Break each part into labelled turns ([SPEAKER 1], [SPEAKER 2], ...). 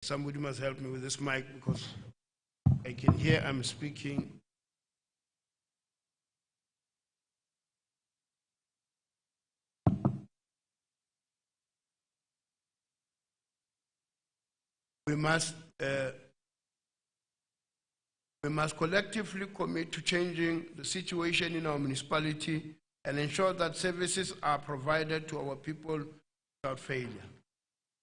[SPEAKER 1] Somebody must help me with this mic because I can hear I'm speaking. We must collectively commit to changing the situation in our municipality and ensure that services are provided to our people without failure.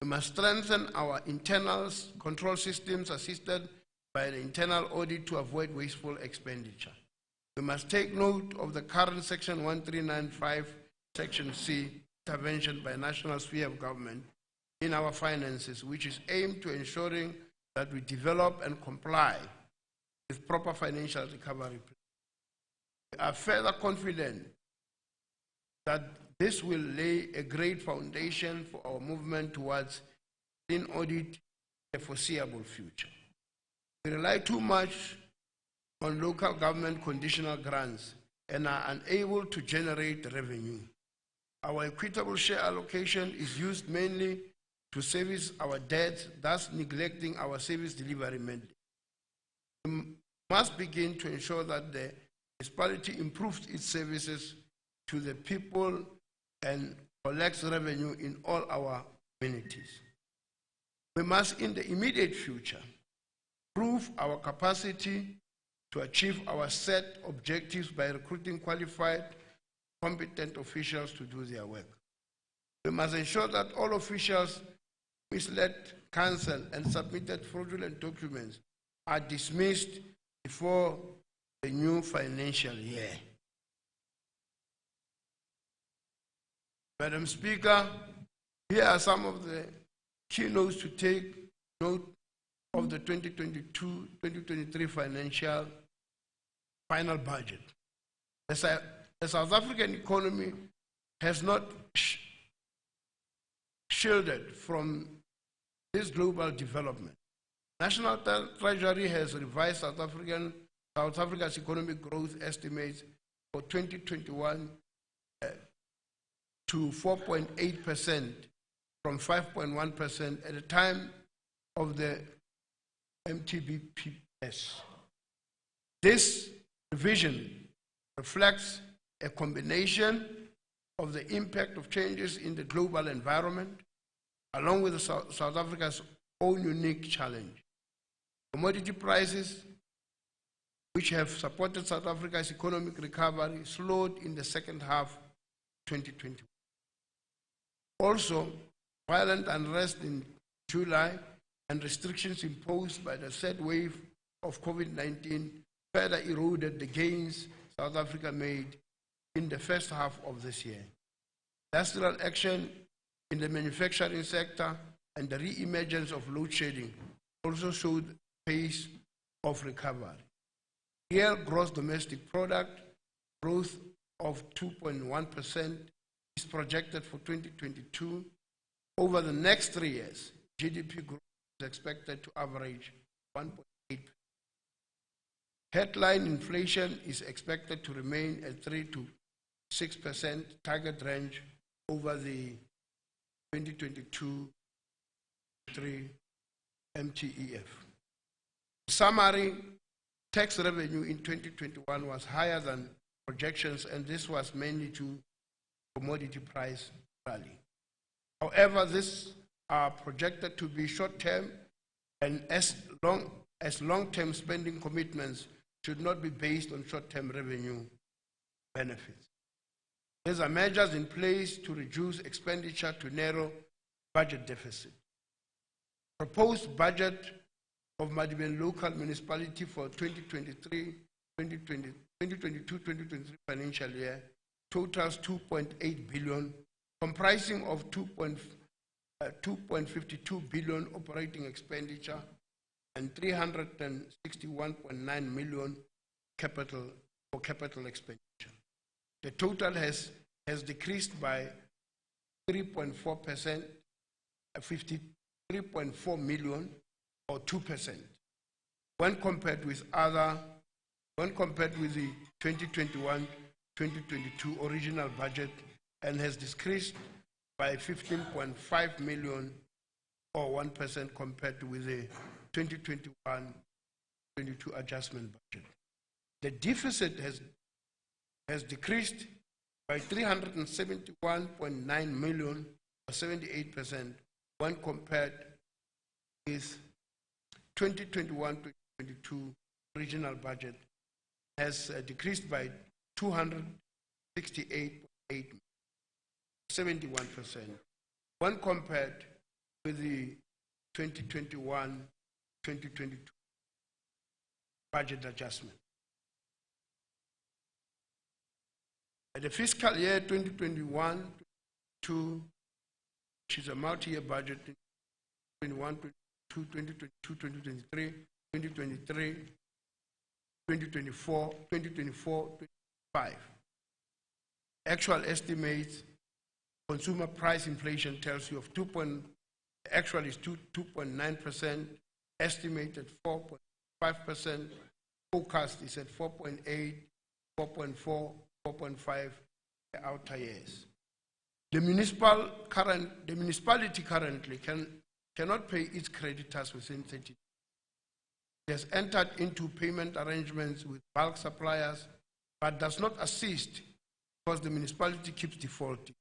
[SPEAKER 1] We must strengthen our internal control systems assisted by an internal audit to avoid wasteful expenditure. We must take note of the current Section 1395, Section C, intervention by national sphere of government in our finances, which is aimed to ensuring that we develop and comply with proper financial recovery. We are further confident that this will lay a great foundation for our movement towards clean audit in the foreseeable future. We rely too much on local government conditional grants and are unable to generate revenue. Our equitable share allocation is used mainly to service our debts, thus neglecting our service delivery mandate. We must begin to ensure that the municipality improves its services to the people and collects revenue in all our communities. We must, in the immediate future, prove our capacity to achieve our set objectives by recruiting qualified, competent officials to do their work. We must ensure that all officials who misled council and submitted fraudulent documents are dismissed before the new financial year. Madam Speaker, here are some of the keynotes to take note of the 2022-2023 financial final budget. The South African economy has not shielded from this global development. National Treasury has revised South Africa's economic growth estimates for 2021 to 4.8% from 5.1% at the time of the MTBPS. This revision reflects a combination of the impact of changes in the global environment, along with South Africa's own unique challenge. Commodity prices, which have supported South Africa's economic recovery, slowed in the second half of 2020. Also, violent unrest in July and restrictions imposed by the third wave of COVID-19 further eroded the gains South Africa made in the first half of this year. Industrial action in the manufacturing sector and the re-emergence of load shedding also showed the pace of recovery. Real gross domestic product growth of 2.1% is projected for 2022. Over the next 3 years, GDP growth is expected to average 1.8%. Headline inflation is expected to remain at 3 to 6% target range over the 2022-3 MTEF. In summary, tax revenue in 2021 was higher than projections, and this was mainly to commodity price rally. However, these are projected to be short-term, and as long-term spending commitments should not be based on short-term revenue benefits. There are measures in place to reduce expenditure to narrow budget deficit. Proposed budget of Madibeng Local Municipality for 2022-2023 financial year totals 2.8 billion, comprising of 2.52 billion operating expenditure and 361.9 million capital expenditure. The total has decreased by 3.4%, 53.4 million, or 2%, when compared with the 2021-2022 original budget, and has decreased by 15.5 million, or 1% compared with the 2021-22 adjustment budget. The deficit has decreased by 371.9 million, or 78%, when compared with 2021-22 regional budget, has decreased by 268.8, 71%, when compared with the 2021-2022 budget adjustment. The fiscal year 2021-22, which is a multi-year budget, 2021-22, 2022-2023, 2023, 2024, 2024-25. Actual estimates, consumer price inflation tells you of actual is 2.9%, estimated 4.5%, forecast is at 4.8, 4.4, 4.5 outer years. The municipality currently cannot pay its creditors within 30 days. It has entered into payment arrangements with bulk suppliers, but does not assist because the municipality keeps defaulting.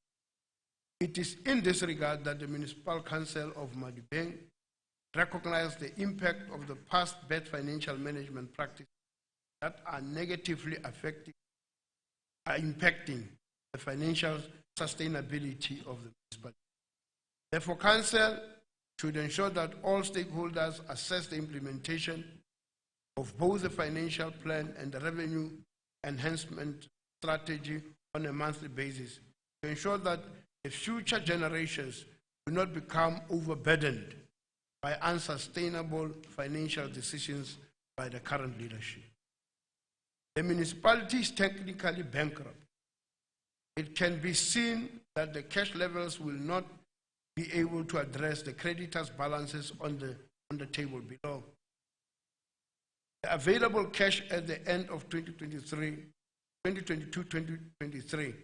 [SPEAKER 1] It is in this regard that the Municipal Council of Madibeng recognized the impact of the past bad financial management practices that are negatively impacting the financial sustainability of the municipality. Therefore, Council should ensure that all stakeholders assess the implementation of both the financial plan and the revenue enhancement strategy on a monthly basis to ensure that the future generations will not become overburdened by unsustainable financial decisions by the current leadership. The municipality is technically bankrupt. It can be seen that the cash levels will not be able to address the creditors' balances on the table below. The available cash at the end of 2022-2023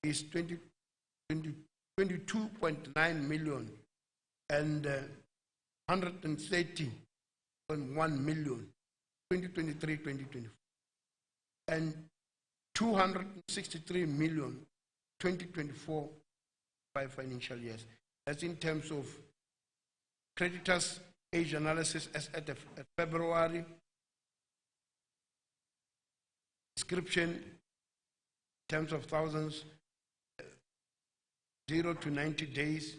[SPEAKER 1] is 22.9 million and 130.1 million, 2023-2024, and 263 million, 2024, 5 financial years. That's in terms of creditors' age analysis as at February. Description in terms of thousands, 0 to 90 days.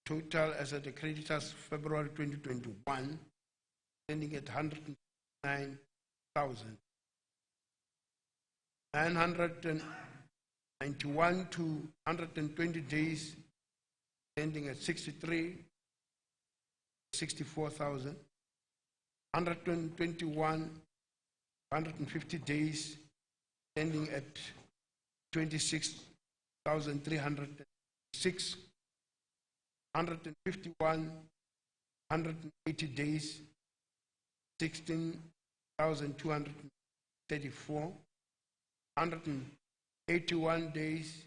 [SPEAKER 1] Total as at the creditors February 2021, standing at 109,000. 991 to 120 days, standing at 64,000. 121, 150 days, standing at 26,306. 151, 180 days, 16,234. 181 days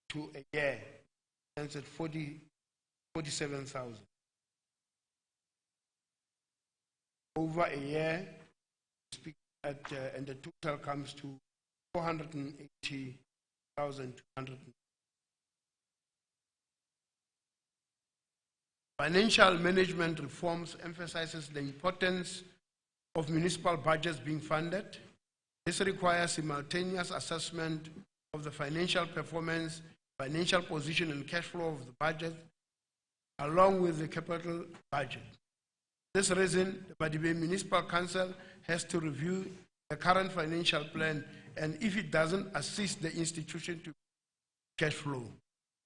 [SPEAKER 1] to a year, stands at 47,000. Over a year, and the total comes to 480,200. Financial management reforms emphasizes the importance of municipal budgets being funded. This requires simultaneous assessment of the financial performance, financial position, and cash flow of the budget, along with the capital budget. For this reason, the Madibeng Municipal Council has to review the current financial plan, and if it doesn't assist the institution to cash flow,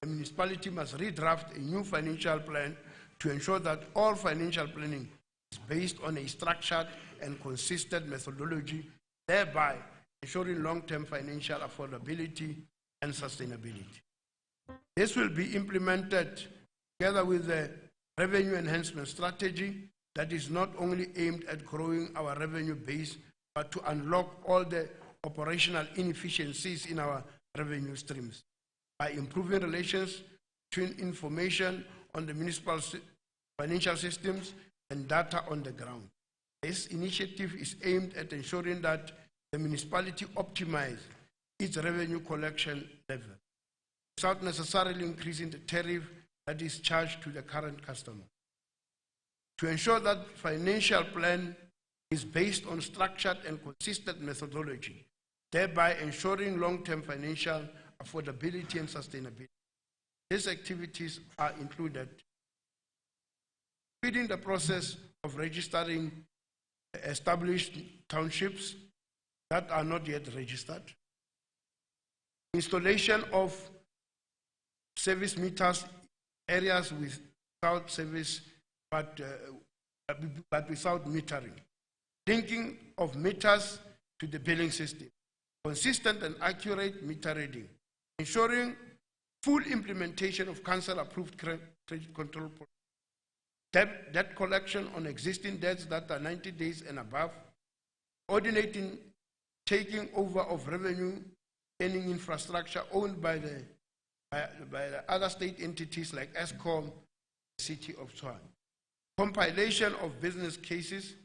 [SPEAKER 1] the municipality must redraft a new financial plan to ensure that all financial planning is based on a structured and consistent methodology, thereby ensuring long-term financial affordability and sustainability. This will be implemented together with the revenue enhancement strategy that is not only aimed at growing our revenue base, but to unlock all the operational inefficiencies in our revenue streams by improving relations between information on the municipal financial systems, and data on the ground. This initiative is aimed at ensuring that the municipality optimize its revenue collection level without necessarily increasing the tariff that is charged to the current customer. To ensure that financial plan is based on structured and consistent methodology, thereby ensuring long-term financial affordability and sustainability. These activities are included: speeding the process of registering established townships that are not yet registered, installation of service meters areas without service but without metering, linking of meters to the billing system, consistent and accurate meter reading, ensuring full implementation of council-approved credit control policy, debt collection on existing debts that are 90 days and above, coordinating taking over of revenue earning infrastructure owned by the other state entities like Eskom, the City of Tshwane, compilation of business cases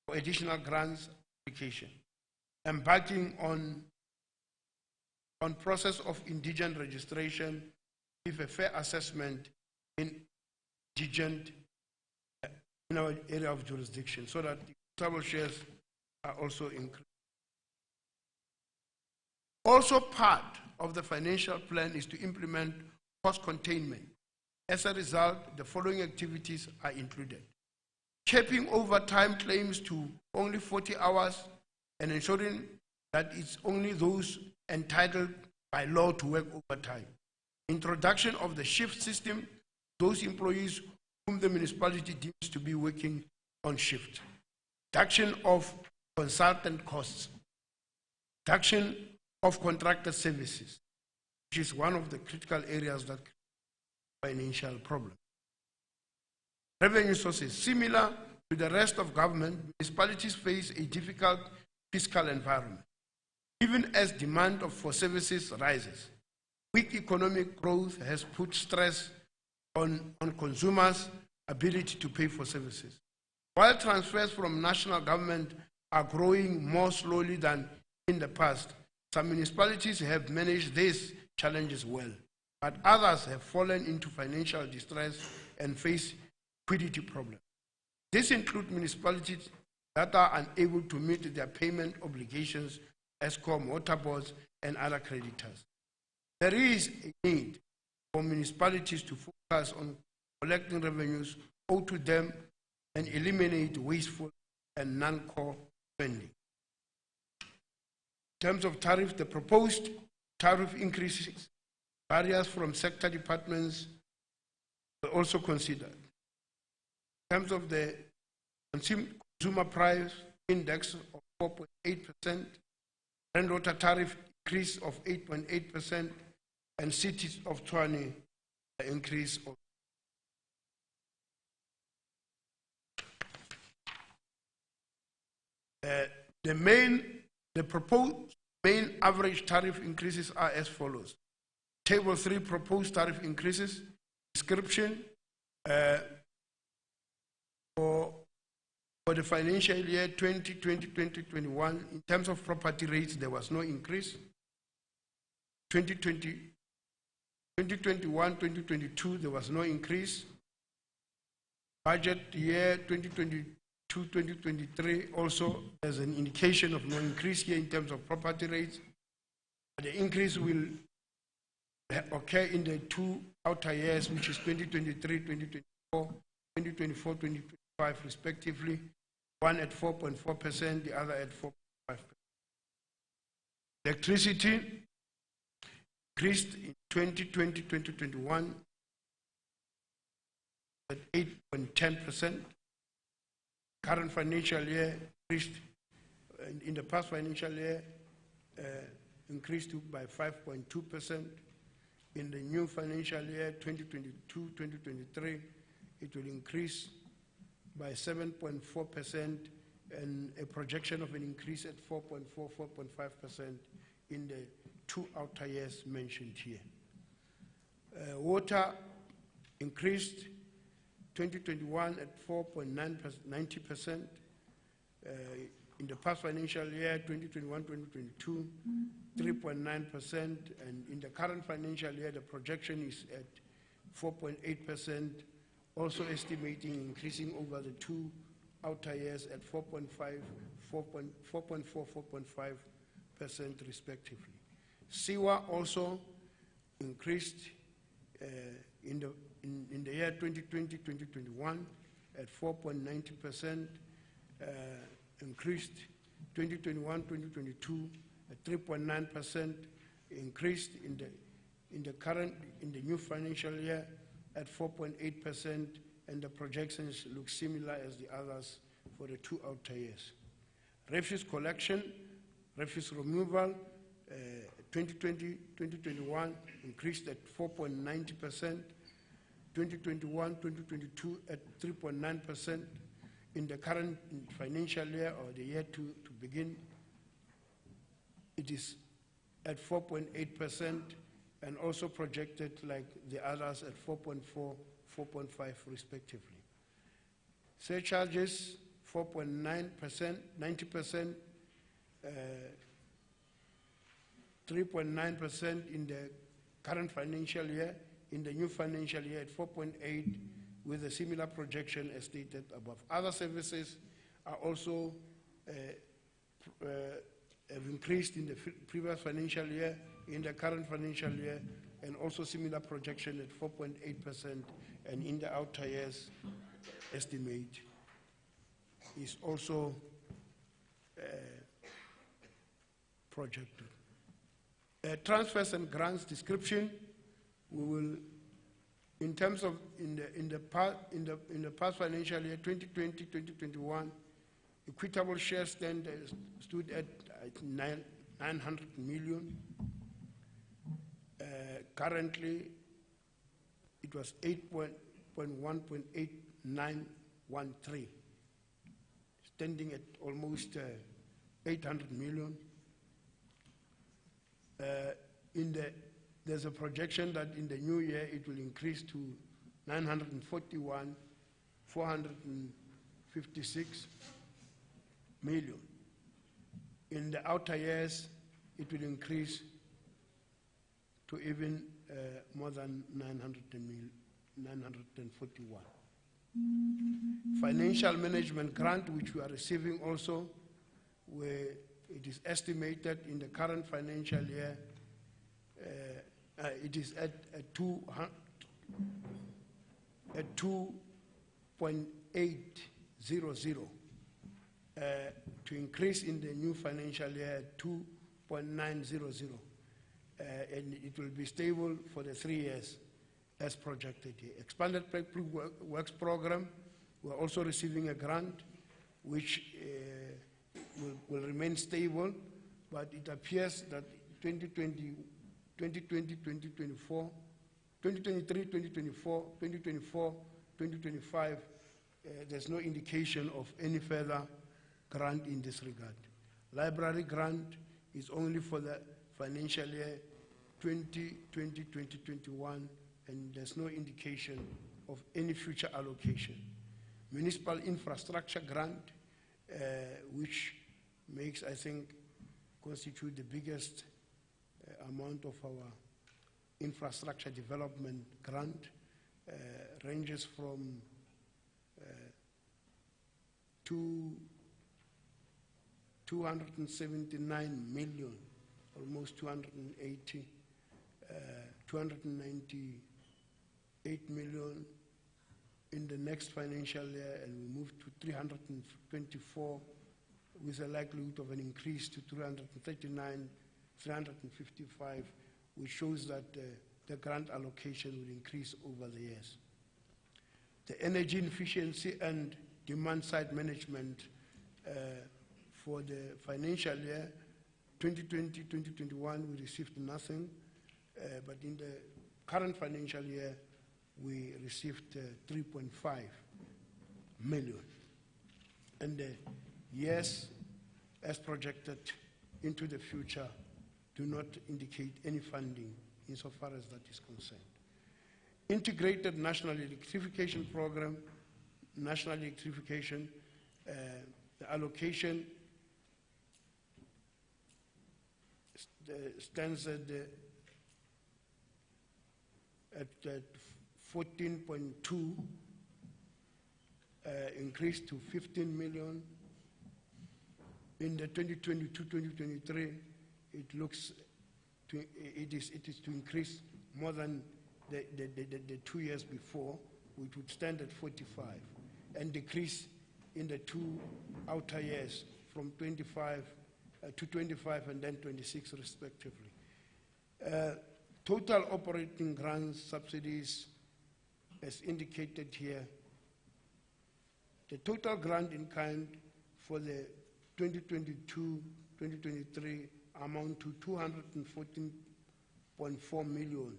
[SPEAKER 1] for additional grants application, embarking on process of indigent registration with a fair assessment in indigent in our area of jurisdiction, so that the tribal shares are also increased. Also part of the financial plan is to implement cost containment. As a result, the following activities are included: capping overtime claims to only 40 hours and ensuring that it's only those entitled by law to work overtime. Introduction of the shift system, those employees whom the municipality deems to be working on shift. Reduction of consultant costs. Reduction of contracted services, which is one of the critical areas that financial problem. Revenue sources. Similar to the rest of government, municipalities face a difficult fiscal environment, even as demand for services rises. Weak economic growth has put stress on consumers' ability to pay for services. While transfers from national government are growing more slowly than in the past, some municipalities have managed these challenges well, but others have fallen into financial distress and face liquidity problems. This includes municipalities that are unable to meet their payment obligations, Eskom, water boards, and other creditors. There is a need for municipalities to focus on collecting revenues owed to them and eliminate wasteful and non-core spending. In terms of tariff, the proposed tariff increases barriers from sector departments were also considered. In terms of the consumer price index of 4.8%, rainwater tariff increase of 8.8%, and Cities of Tshwane increase of the proposed main average tariff increases are as follows. Table 3 proposed tariff increases. Description for the financial year 2020-2021, in terms of property rates, there was no increase. 2021-2022, there was no increase. Budget year 2022-2023, also there's an indication of no increase here in terms of property rates. The increase will occur in the two outer years, which is 2023-2024, 2024-2025 respectively, one at 4.4%, the other at 4.5%. Electricity increased in 2020-2021 at 8.10%. Current financial year increased, in the past financial year, increased by 5.2%. In the new financial year, 2022-2023, it will increase by 7.4% and a projection of an increase at 4.5% in the two outer years mentioned here. Water increased 2021 at 4.90%. In the past financial year, 2021-2022, 3.9%, and in the current financial year, the projection is at 4.8%, also estimating increasing over the two outer years at 4.5, 4.4, 4.5% respectively. SEWA also increased in the year 2020-2021 at 4.90%, increased 2021-2022 at 3.9%, increased in the new financial year at 4.8%, and the projections look similar as the others for the two outer years. Refuse collection, refuse removal, 2020-2021 increased at 4.90%, 2021-2022 at 3.9%. In the current financial year, or the year to begin, it is at 4.8% and also projected like the others at 4.4, 4.5 respectively. Surcharges, 4.9%, 90%, 3.9% in the current financial year, in the new financial year at 4.8%, with a similar projection as stated above. Other services are also have increased in the previous financial year, in the current financial year, and also similar projection at 4.8%, and in the outer years estimate is also projected. Transfers and grants description, we will, in terms of in the past financial year 2020-2021, equitable share stood at 900 million. Currently, it was 8.1.8913, standing at almost 800 million. There's a projection that in the new year it will increase to 941,456 million. In the outer years, it will increase to even more than 941. Financial management grant, which we are receiving also, where it is estimated in the current financial year, it is at 2.800, to increase in the new financial year at 2.900, and it will be stable for the 3 years as projected here. Expanded public works program, we're also receiving a grant which will remain stable, but it appears that 2023, 2024, 2025, there's no indication of any further grant in this regard. Library grant is only for the financial year 2020-2021, and there's no indication of any future allocation. Municipal infrastructure grant, which makes, I think, constitute the biggest amount of our infrastructure development grant, ranges from 279 million, almost 280, 298 million in the next financial year, and we move to 324 with a likelihood of an increase to 339, 355, which shows that the grant allocation will increase over the years. The energy efficiency and demand side management for the financial year 2020-2021, we received nothing, but in the current financial year, we received 3.5 million. And the years as projected into the future do not indicate any funding insofar as that is concerned. integrated national electrification program, national electrification, the allocation stands at 14.2, increased to 15 million. In the 2022-2023, it looks it is to increase more than the 2 years before, which would stand at 45, and decrease in the 2 outer years from 25 to 25 and then 26 respectively. Total operating grants, subsidies, as indicated here, the total grant in kind for the 2022-2023 amount to 214.4 million.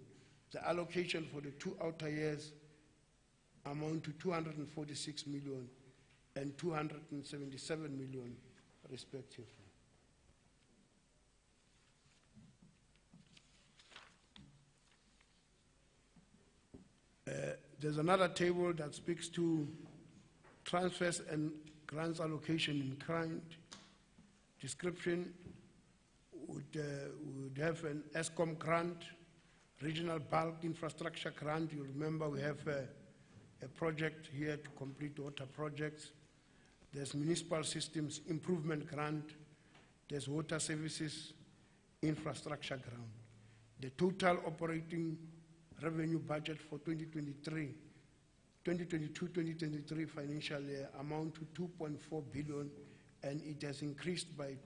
[SPEAKER 1] The allocation for the 2 outer years amount to 246 million and 277 million respectively. There's another table that speaks to transfers and grants allocation in kind. Description would have an ESCOM grant, regional bulk infrastructure grant. You remember we have a project here to complete water projects. There's municipal systems improvement grant. There's water services infrastructure grant. The total operating revenue budget for 2022-2023 financial year amount to 2.4 billion, and it has increased by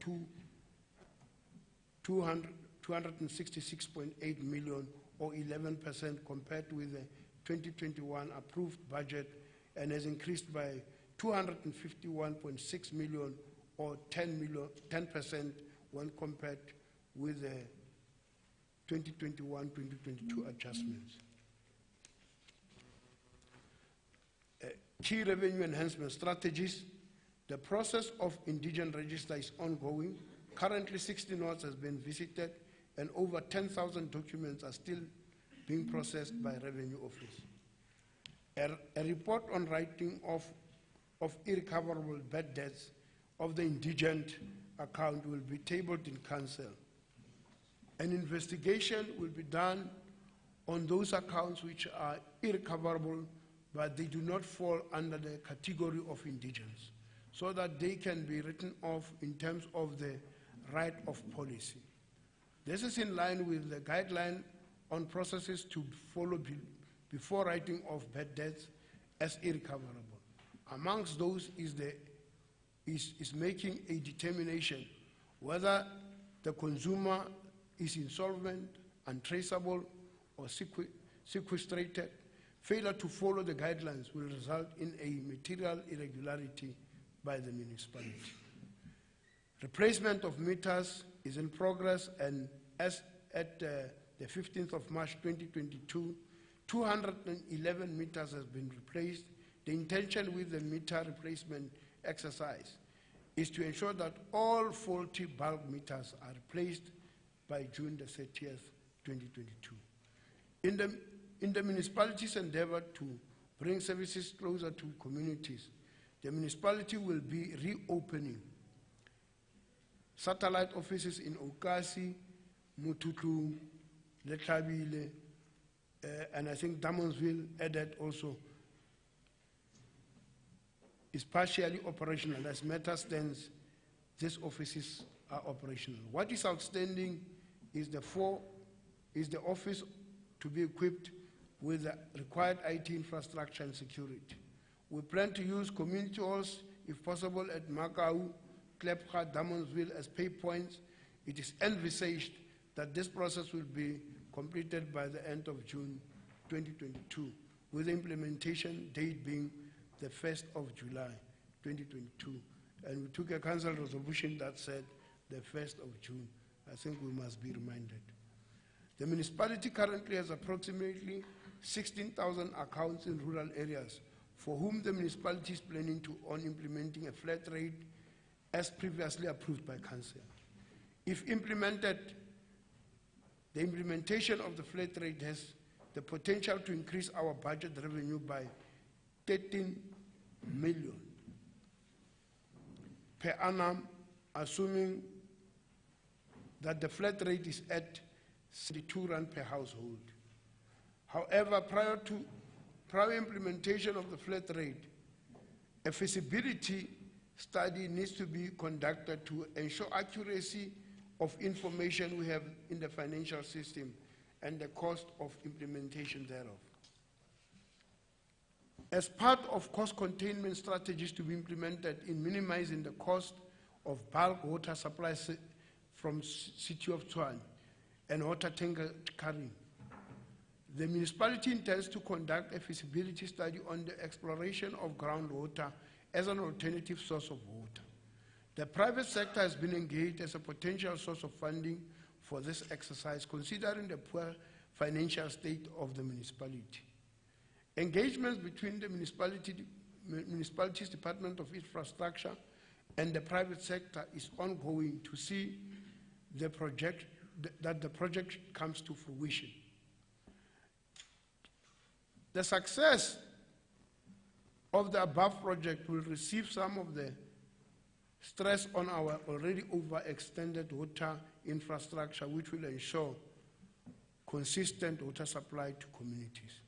[SPEAKER 1] 266.8 million, or 11% compared with the 2021 approved budget, and has increased by 251.6 million, or 10% when compared with the 2021-2022 adjustments. Key revenue enhancement strategies. The process of indigent register is ongoing. Currently, 60 notes has been visited, and over 10,000 documents are still being processed by Revenue Office. A report on writing of irrecoverable bad debts of the indigent account will be tabled in council. An investigation will be done on those accounts which are irrecoverable, but they do not fall under the category of indigents, so that they can be written off in terms of the right of policy. This is in line with the guideline on processes to follow before writing off bad debts as irrecoverable. Amongst those is making a determination whether the consumer is insolvent, untraceable, or sequestrated. Failure to follow the guidelines will result in a material irregularity by the municipality. Replacement of meters is in progress, and as at the 15th of March 2022, 211 meters has been replaced. The intention with the meter replacement exercise is to ensure that all faulty bulk meters are replaced by June the 30th, 2022. In the municipality's endeavor to bring services closer to communities, the municipality will be reopening satellite offices in Okasi, Mututlu, Letlabile, and I think Damonsville added also is partially operational. As matter stands, these offices are operational. What is outstanding is the office to be equipped with the required IT infrastructure and security. We plan to use community halls, if possible, at Makau, Klepka, Damonsville as pay points. It is envisaged that this process will be completed by the end of June 2022, with the implementation date being the 1st of July 2022. And we took a council resolution that said the 1st of June. I think we must be reminded. The municipality currently has approximately 16,000 accounts in rural areas for whom the municipality is planning on implementing a flat rate as previously approved by council. If implemented, the implementation of the flat rate has the potential to increase our budget revenue by 13 million per annum, assuming that the flat rate is at 62 rand per household. However, prior implementation of the flat rate, a feasibility study needs to be conducted to ensure accuracy of information we have in the financial system and the cost of implementation thereof. As part of cost containment strategies to be implemented in minimizing the cost of bulk water supply from City of Tshwane and water tanker carrying, the municipality intends to conduct a feasibility study on the exploration of groundwater as an alternative source of water. The private sector has been engaged as a potential source of funding for this exercise, considering the poor financial state of the municipality. Engagements between the municipality's Department of Infrastructure and the private sector is ongoing to see that the project comes to fruition. The success of the above project will receive some of the stress on our already overextended water infrastructure, which will ensure consistent water supply to communities.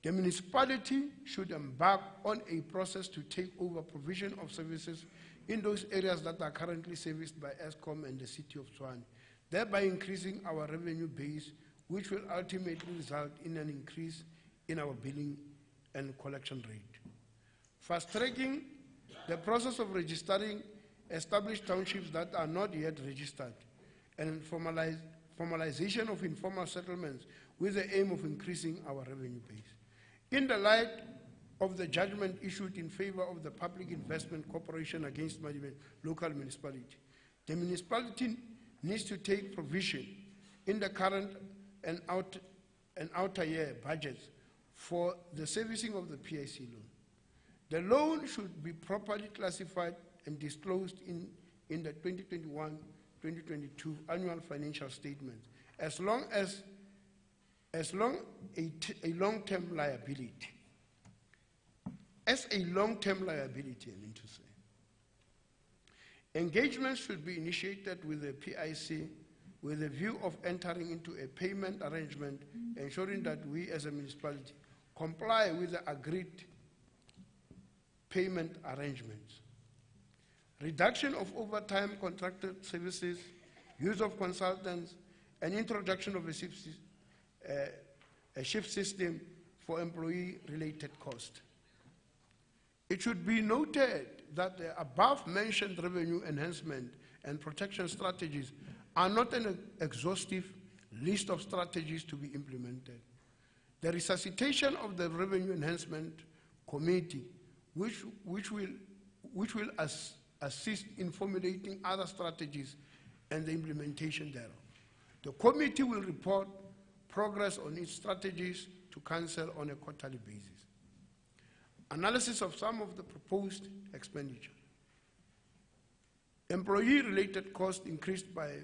[SPEAKER 1] The municipality should embark on a process to take over provision of services in those areas that are currently serviced by Eskom and the City of Tshwane, thereby increasing our revenue base, which will ultimately result in an increase in our billing and collection rate. Fast-tracking the process of registering established townships that are not yet registered and formalization of informal settlements with the aim of increasing our revenue base. In the light of the judgment issued in favor of the Public Investment Corporation against local municipality, the municipality needs to take provision in the current and outer year budgets for the servicing of the PIC loan. The loan should be properly classified and disclosed in the 2021-2022 annual financial statements as a long-term liability. As a long-term liability, I mean to say. Engagements should be initiated with the PIC with a view of entering into a payment arrangement, ensuring that we as a municipality comply with the agreed payment arrangements. Reduction of overtime contracted services, use of consultants, and introduction of a shift system for employee-related costs. It should be noted that the above-mentioned revenue enhancement and protection strategies are not an exhaustive list of strategies to be implemented. The resuscitation of the Revenue Enhancement Committee, which will assist in formulating other strategies and the implementation thereof. The committee will report progress on its strategies to Council on a quarterly basis. Analysis of some of the proposed expenditure. Employee-related costs increased by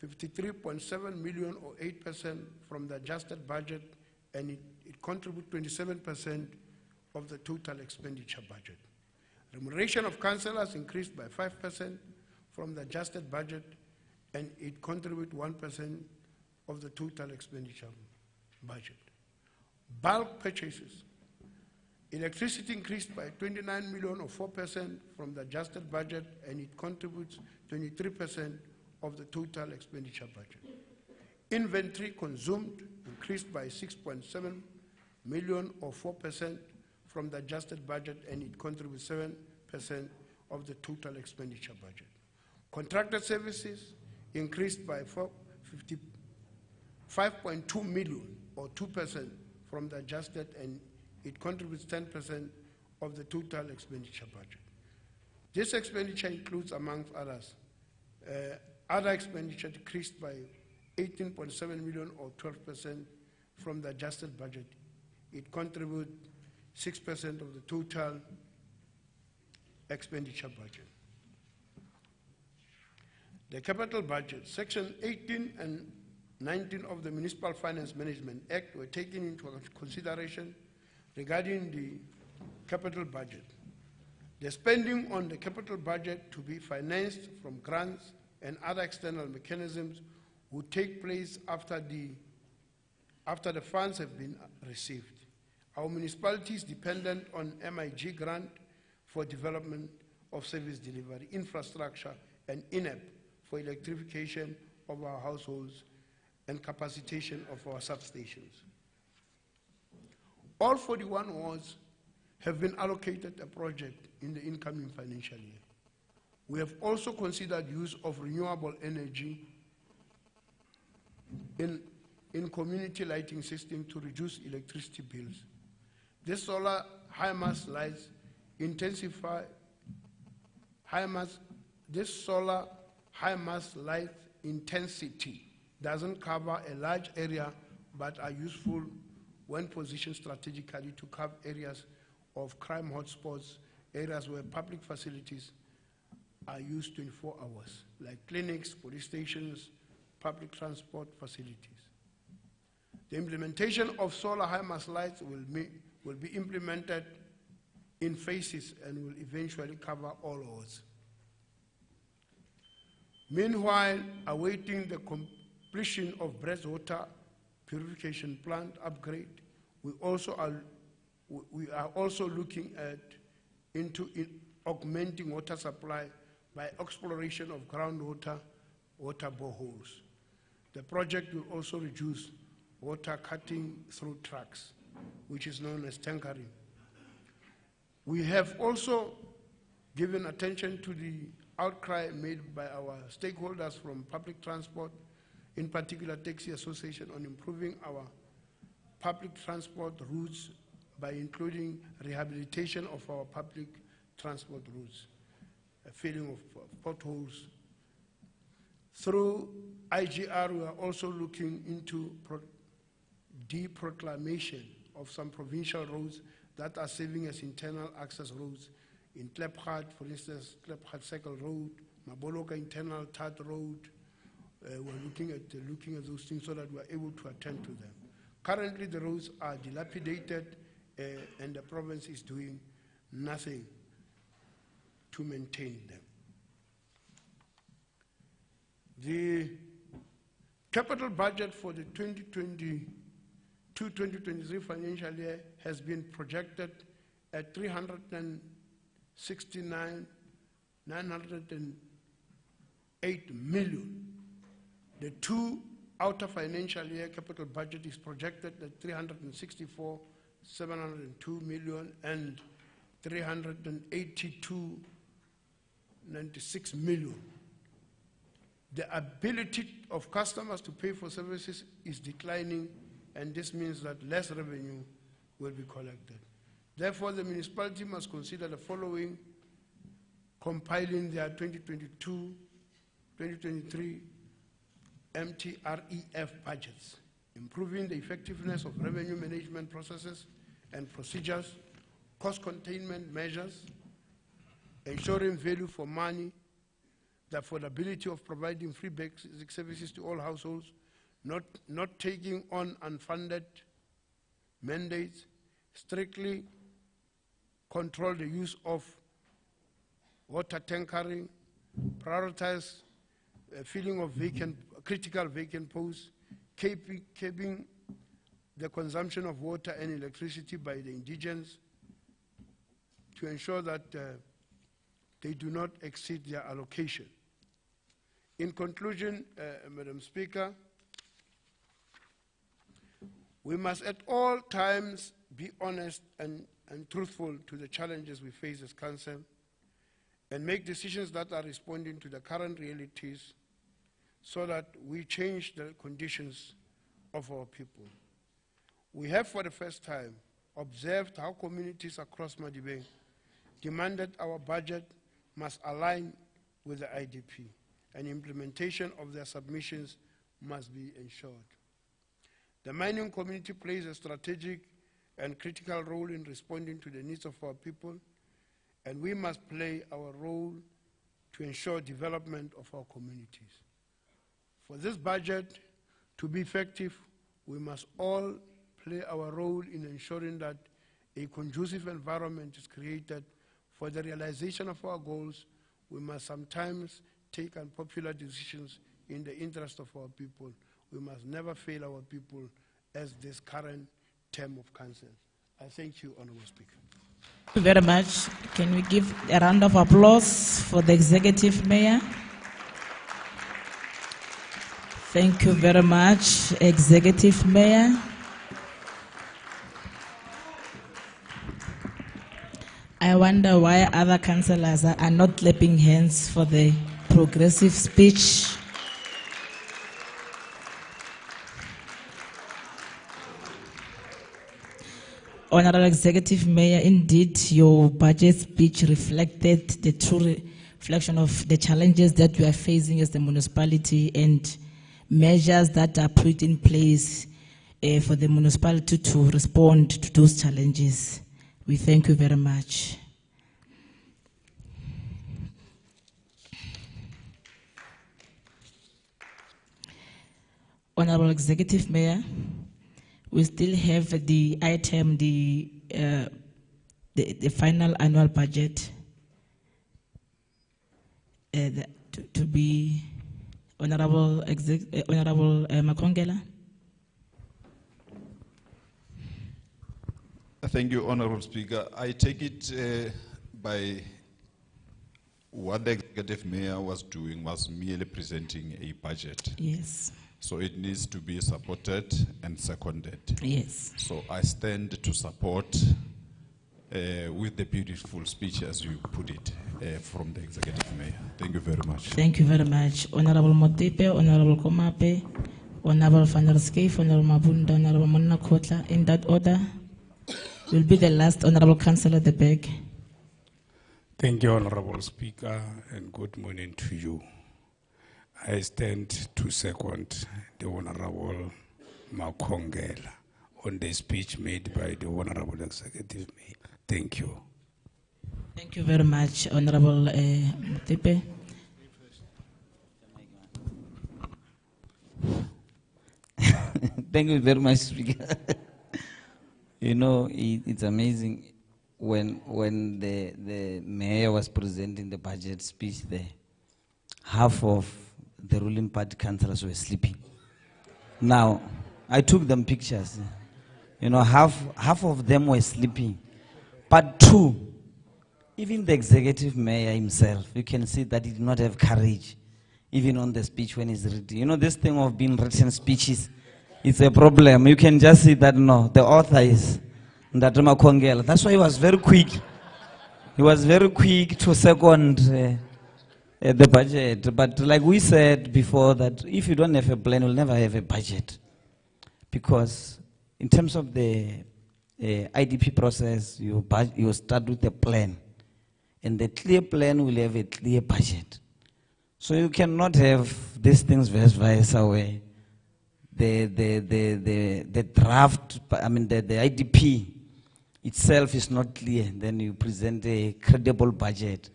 [SPEAKER 1] 53.7 million or 8% from the adjusted budget, and it contributes 27% of the total expenditure budget. Remuneration of councillors increased by 5% from the adjusted budget, and it contributes 1% of the total expenditure budget. Bulk purchases. Electricity increased by 29 million or 4% from the adjusted budget, and it contributes 23% of the total expenditure budget. Inventory consumed increased by 6.7 million or 4% from the adjusted budget, and it contributes 7% of the total expenditure budget. Contracted services increased by 5.2 million or 2% from the adjusted, and it contributes 10% of the total expenditure budget. This expenditure includes, among others, other expenditure decreased by 18.7 million or 12% from the adjusted budget. It contributes 6% of the total expenditure budget. The capital budget, section 18 and 19 of the Municipal Finance Management Act were taken into consideration regarding the capital budget. The spending on the capital budget to be financed from grants and other external mechanisms would take place after the funds have been received. Our municipality is dependent on MIG grant for development of service delivery, infrastructure, and INEP for electrification of our households and capacitation of our substations. All 41 wards have been allocated a project in the incoming financial year. We have also considered use of renewable energy in community lighting system to reduce electricity bills. This solar high-mass lights light intensity doesn't cover a large area but are useful when positioned strategically to cover areas of crime hotspots, areas where public facilities are used 24 hours, like clinics, police stations, public transport facilities. The implementation of solar high-mass lights will be implemented in phases and will eventually cover all wards. Meanwhile, awaiting the completion of Breastwater purification plant upgrade, we are also looking into augmenting water supply by exploration of groundwater water boreholes. The project will also reduce water cutting through tracks, which is known as tankering. We have also given attention to the outcry made by our stakeholders from public transport, in particular Taxi Association, on improving our public transport routes by including rehabilitation of our public transport routes, a filling of potholes. Through IGR, we are also looking into deproclamation of some provincial roads that are serving as internal access roads. In Klipgat, for instance, Klipgat Circle Road, Maboloka Internal Tat Road. We're looking at those things so that we're able to attend to them. Currently, the roads are dilapidated and the province is doing nothing to maintain them. The capital budget for the 2022-2023 financial year has been projected at 369,908 million. The two outer financial year capital budget is projected at 364,702 million and 382,96 million. The ability of customers to pay for services is declining, and this means that less revenue will be collected. Therefore, the municipality must consider the following: compiling their 2022-2023 MTREF budgets, improving the effectiveness of revenue management processes and procedures, cost containment measures, ensuring value for money, the affordability of providing free basic services to all households, not taking on unfunded mandates, strictly control the use of water tankering, prioritize filling of critical vacant posts, keeping the consumption of water and electricity by the indigents to ensure that they do not exceed their allocation. In conclusion, Madam Speaker, we must at all times be honest and truthful to the challenges we face as Council and make decisions that are responding to the current realities so that we change the conditions of our people. We have for the first time observed how communities across Madibeng demanded our budget must align with the IDP and implementation of their submissions must be ensured. The mining community plays a strategic and critical role in responding to the needs of our people, and we must play our role to ensure development of our communities. For this budget To be effective, we must all play our role in ensuring that a conducive environment is created for the realization of our goals. We must sometimes take unpopular decisions in the interest of our people. We must never fail our people as this current term of council. I thank you, Honourable Speaker.
[SPEAKER 2] Thank you very much. Can we give a round of applause for the Executive Mayor? Thank you very much, Executive Mayor. I wonder why other councillors are not clapping hands for the progressive speech. Honourable Executive Mayor, indeed, your budget speech reflected the true reflection of the challenges that we are facing as the municipality and measures that are put in place for the municipality to respond to those challenges. We thank you very much. Honourable Executive Mayor, we still have the item, the final annual budget to be Honourable Makongela.
[SPEAKER 3] Thank you, Honourable Speaker. I take it by what the Executive Mayor was doing was merely presenting a budget.
[SPEAKER 2] Yes.
[SPEAKER 3] So it needs to be supported and seconded.
[SPEAKER 2] Yes.
[SPEAKER 3] So I stand to support with the beautiful speech as you put it from the Executive Mayor. Thank you very much.
[SPEAKER 2] Thank you very much. Honourable Motipe, Honourable Komape, Honourable Van der Schijf, Honourable Mabunda, Honourable Monna Kotla, in that order. Will be the last Honourable Councillor at the back.
[SPEAKER 4] Thank you, Honourable Speaker, and good morning to you. I stand to second the Honourable Makongela on the speech made by the Honourable Executive Mayor. Thank you.
[SPEAKER 2] Thank you very much, Honourable Motipe.
[SPEAKER 5] Thank you very much, Speaker. You know, it's amazing when the mayor was presenting the budget speech there, half of the ruling party councillors were sleeping. Now, I took them pictures. You know, half of them were sleeping. But two, even the executive mayor himself, you can see that he did not have courage, even on the speech when he's reading. You know, this thing of being written speeches, it's a problem. You can just see that, no, the author is Ndatama Kongela. That's why he was very quick. He was very quick to second the budget. But like we said before, that if you don't have a plan, you'll never have a budget. Because in terms of the IDP process, you start with a plan. And the clear plan will have a clear budget. So you cannot have these things vice versa where the draft, I mean the IDP itself is not clear, then you present a credible budget.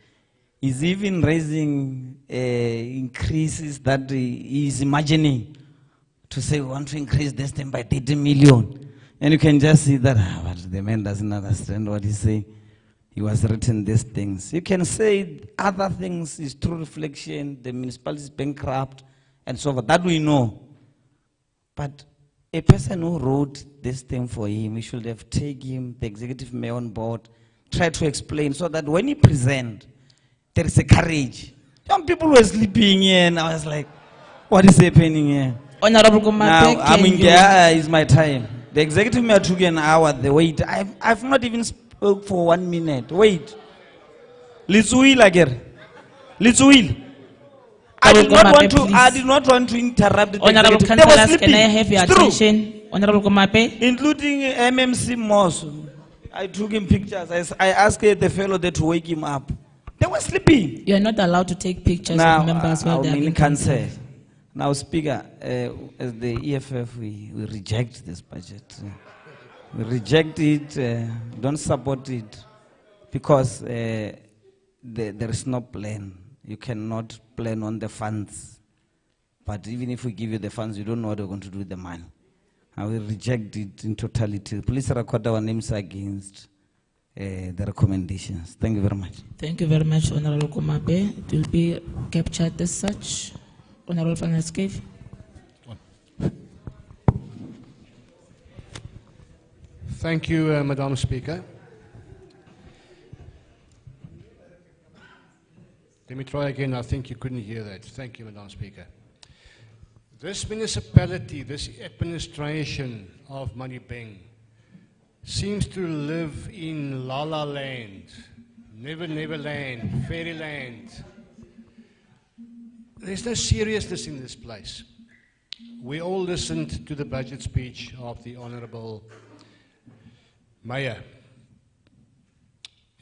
[SPEAKER 5] He's even raising increases that he is imagining to say we want to increase this thing by 30 million. And you can just see that but the man doesn't understand what he's saying. He was written these things. You can say other things is true reflection, the municipality is bankrupt, and so forth. That we know. But a person who wrote this thing for him, we should have taken him, the executive mayor, on board, try to explain so that when he present, there is a courage. Some people were sleeping here and I was like, what is happening here?
[SPEAKER 2] Honourable Komape,
[SPEAKER 5] now, I mean, yeah, it's my time. The executive mayor took an hour, the wait. I've not even spoke for 1 minute. Wait. Litsuil again. Litsuil. I did not want to interrupt the
[SPEAKER 2] Honourable Councillors, can I have your attention? Honourable Komape.
[SPEAKER 5] Including MMC Moss. I took him pictures. I asked the fellow there to wake him up. They were sleeping.
[SPEAKER 2] You are not allowed to take pictures of members while they are being
[SPEAKER 5] cancelled. Now, Speaker, as the EFF, we reject this budget. We reject it, don't support it, because there is no plan. You cannot plan on the funds. But even if we give you the funds, you don't know what we're going to do with the money. I will reject it in totality. Please record our names against the recommendations. Thank you very much.
[SPEAKER 2] Thank you very much, Honorable Kumabe. It will be captured as such. Honorable Van Escape.
[SPEAKER 6] Thank you, Madam Speaker. Let me try again. I think you couldn't hear that. Thank you, Madam Speaker. This municipality, this administration of Manibeng seems to live in La La Land, Never Never Land, Fairyland. There's no seriousness in this place. We all listened to the budget speech of the Honourable Mayor.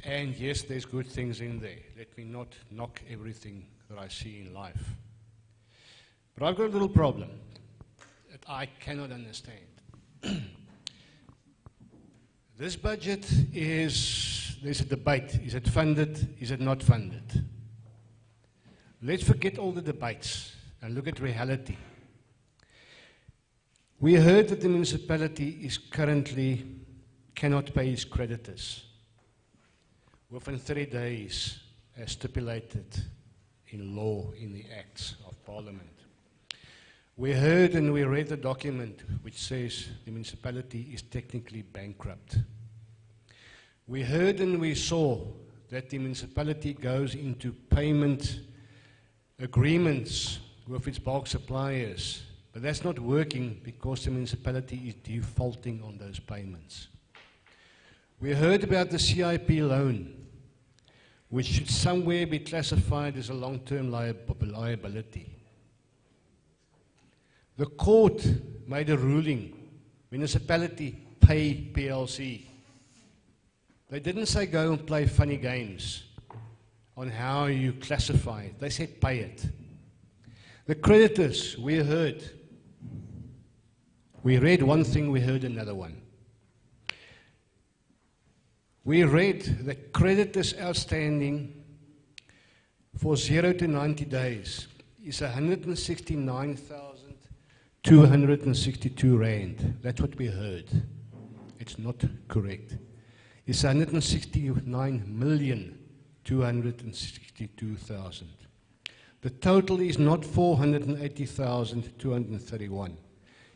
[SPEAKER 6] And yes, there's good things in there. Let me not knock everything that I see in life. But I've got a little problem that I cannot understand. This budget there's a debate. Is it funded? Is it not funded? Let's forget all the debates and look at reality. We heard that the municipality is currently cannot pay its creditors within 3 days, as stipulated in law, in the Acts of Parliament. We heard and we read the document which says the municipality is technically bankrupt. We heard and we saw that the municipality goes into payment agreements with its bulk suppliers, but that's not working because the municipality is defaulting on those payments. We heard about the CIP loan, which should somewhere be classified as a long-term liability. The court made a ruling, municipality pay PLC. They didn't say go and play funny games on how you classify it. They said pay it. The creditors, we heard. We read one thing, we heard another one. We read that creditors outstanding for 0 to 90 days is 169,262 rand. That's what we heard. It's not correct. It's 169,262,000. The total is not 480,231.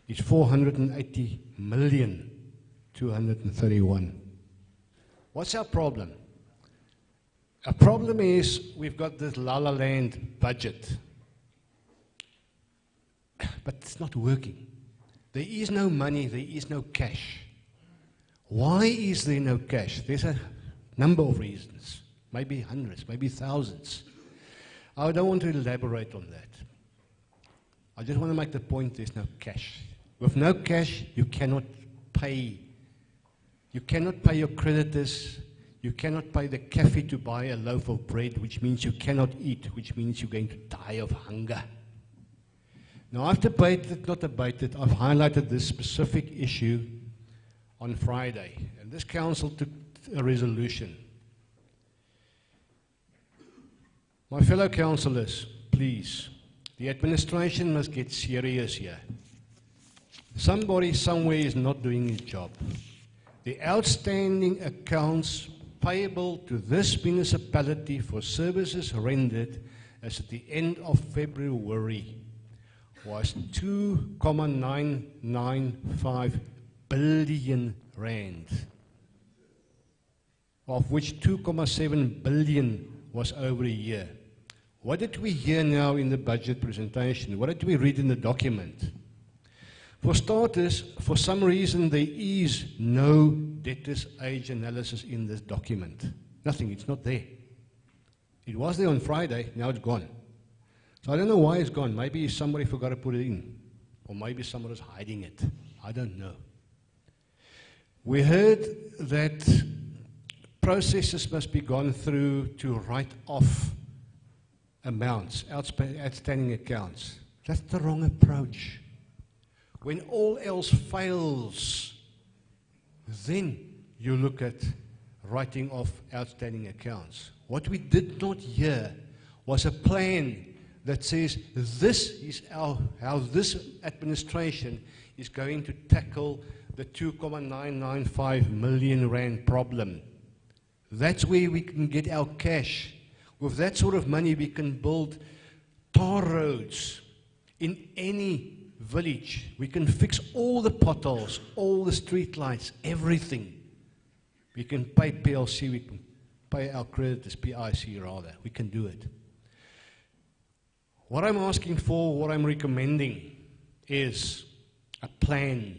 [SPEAKER 6] It's 480,231,000. What's our problem? Our problem is we've got this La La Land budget, but it's not working. There is no money, there is no cash. Why is there no cash? There's a number of reasons, maybe hundreds, maybe thousands. I don't want to elaborate on that. I just want to make the point there's no cash. With no cash, you cannot pay. You cannot pay your creditors. You cannot pay the cafe to buy a loaf of bread, which means you cannot eat, which means you're going to die of hunger. Now, I've highlighted this specific issue on Friday, and this council took a resolution. My fellow councillors, please, the administration must get serious here. Somebody somewhere is not doing his job. The outstanding accounts payable to this municipality for services rendered as at the end of February was 2,995 billion rand, of which 2,7 billion was over a year. What did we hear now in the budget presentation? What did we read in the document? For starters, for some reason, there is no debtors' age analysis in this document. Nothing, it's not there. It was there on Friday, now it's gone. So I don't know why it's gone. Maybe somebody forgot to put it in, or maybe somebody's hiding it. I don't know. We heard that processes must be gone through to write off amounts, outstanding accounts. That's the wrong approach. When all else fails, then you look at writing off outstanding accounts. What we did not hear was a plan that says this is how this administration is going to tackle the 2.995 million rand problem. That's where we can get our cash. With that sort of money, we can build tar roads in any village. We can fix all the potholes, all the street lights, everything. We can pay PLC, we can pay our creditors, PIC rather. We can do it. What I'm asking for, what I'm recommending is a plan,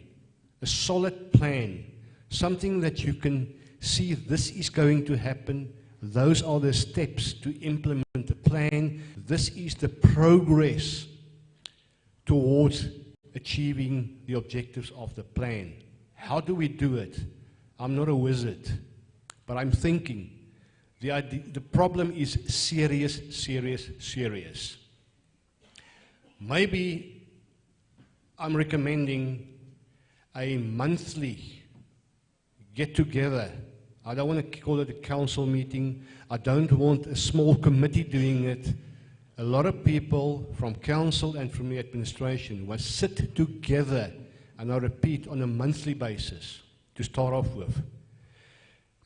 [SPEAKER 6] a solid plan, something that you can see this is going to happen. Those are the steps to implement the plan. This is the progress towards achieving the objectives of the plan. How do we do it? I'm not a wizard, but I'm thinking the problem is serious, serious, serious. Maybe I'm recommending a monthly get-together. I don't want to call it a council meeting. I don't want a small committee doing it. A lot of people from council and from the administration must sit together, and I repeat, on a monthly basis to start off with.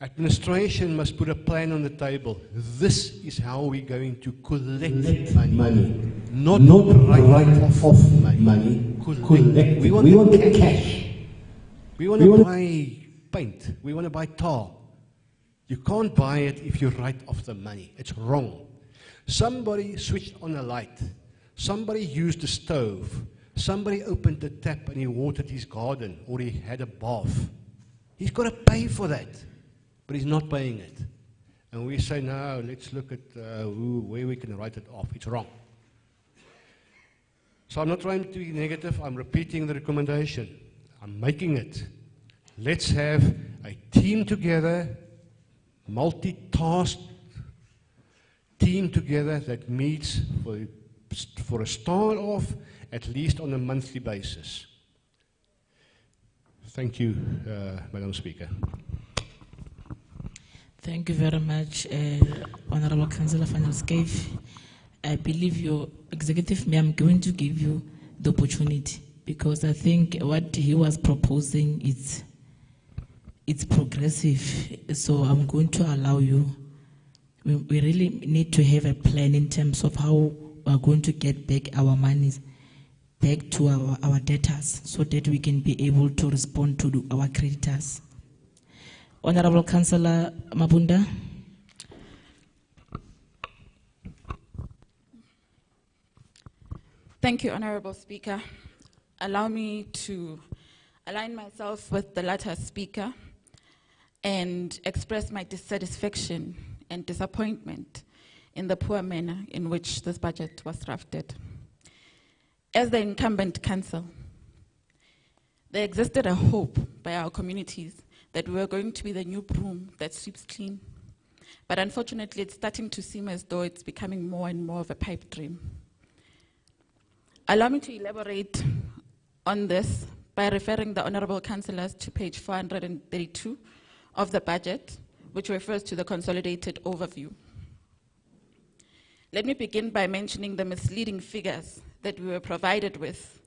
[SPEAKER 6] Administration must put a plan on the table. This is how we're going to collect money. Not write off money. Collect. We want the cash. We want to buy paint. We want to buy tar. You can't buy it if you write off the money. It's wrong. Somebody switched on a light. Somebody used a stove. Somebody opened the tap and he watered his garden, or he had a bath. He's got to pay for that, but he's not paying it. And we say, no, let's look at where we can write it off. It's wrong. So I'm not trying to be negative. I'm repeating the recommendation. I'm making it. Let's have a team together, multitask team together that meets for a start off, at least on a monthly basis. Thank you, Madam Speaker.
[SPEAKER 2] Thank you very much, Honorable Councillor van der Schyff. I believe your executive mayor, I'm going to give you the opportunity, because I think what he was proposing it's progressive. So I'm going to allow you. We really need to have a plan in terms of how we're going to get back our monies back to our debtors, so that we can be able to respond to our creditors. Honorable Councillor Mabunda.
[SPEAKER 7] Thank you, Honorable Speaker. Allow me to align myself with the latter speaker and express my dissatisfaction and disappointment in the poor manner in which this budget was drafted. As the incumbent council, there existed a hope by our communities that we were going to be the new broom that sweeps clean. But unfortunately, it's starting to seem as though it's becoming more and more of a pipe dream. Allow me to elaborate on this by referring the honorable councillors to page 432 of the budget, which refers to the consolidated overview. Let me begin by mentioning the misleading figures that we were provided with,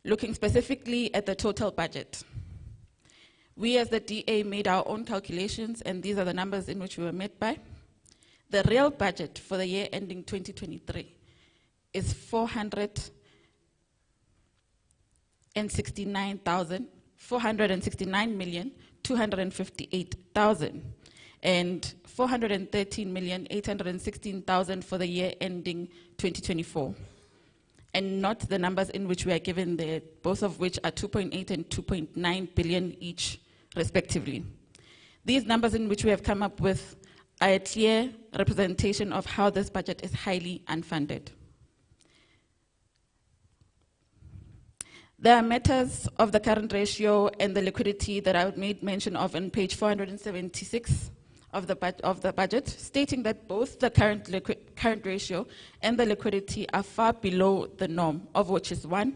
[SPEAKER 7] looking specifically at the total budget. We as the DA made our own calculations, and these are the numbers in which we were met by. The real budget for the year ending 2023 is 469,258,000 and 413,816,000 for the year ending 2024. And not the numbers in which we are given there, both of which are 2.8 and 2.9 billion each, respectively. These numbers in which we have come up with are a clear representation of how this budget is highly unfunded. There are matters of the current ratio and the liquidity that I made mention of on page 476 of the budget, stating that both the current ratio and the liquidity are far below the norm, of which is 1,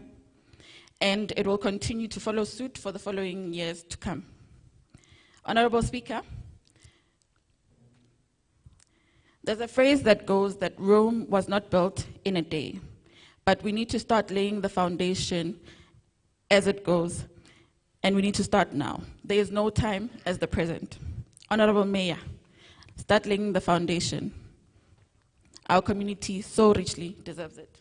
[SPEAKER 7] and it will continue to follow suit for the following years to come. Honorable Speaker, There's a phrase that goes that Rome was not built in a day, but we need to start laying the foundation as it goes, and we need to start now. There is no time as the present. Honorable Mayor, start laying the foundation. Our community so richly deserves it.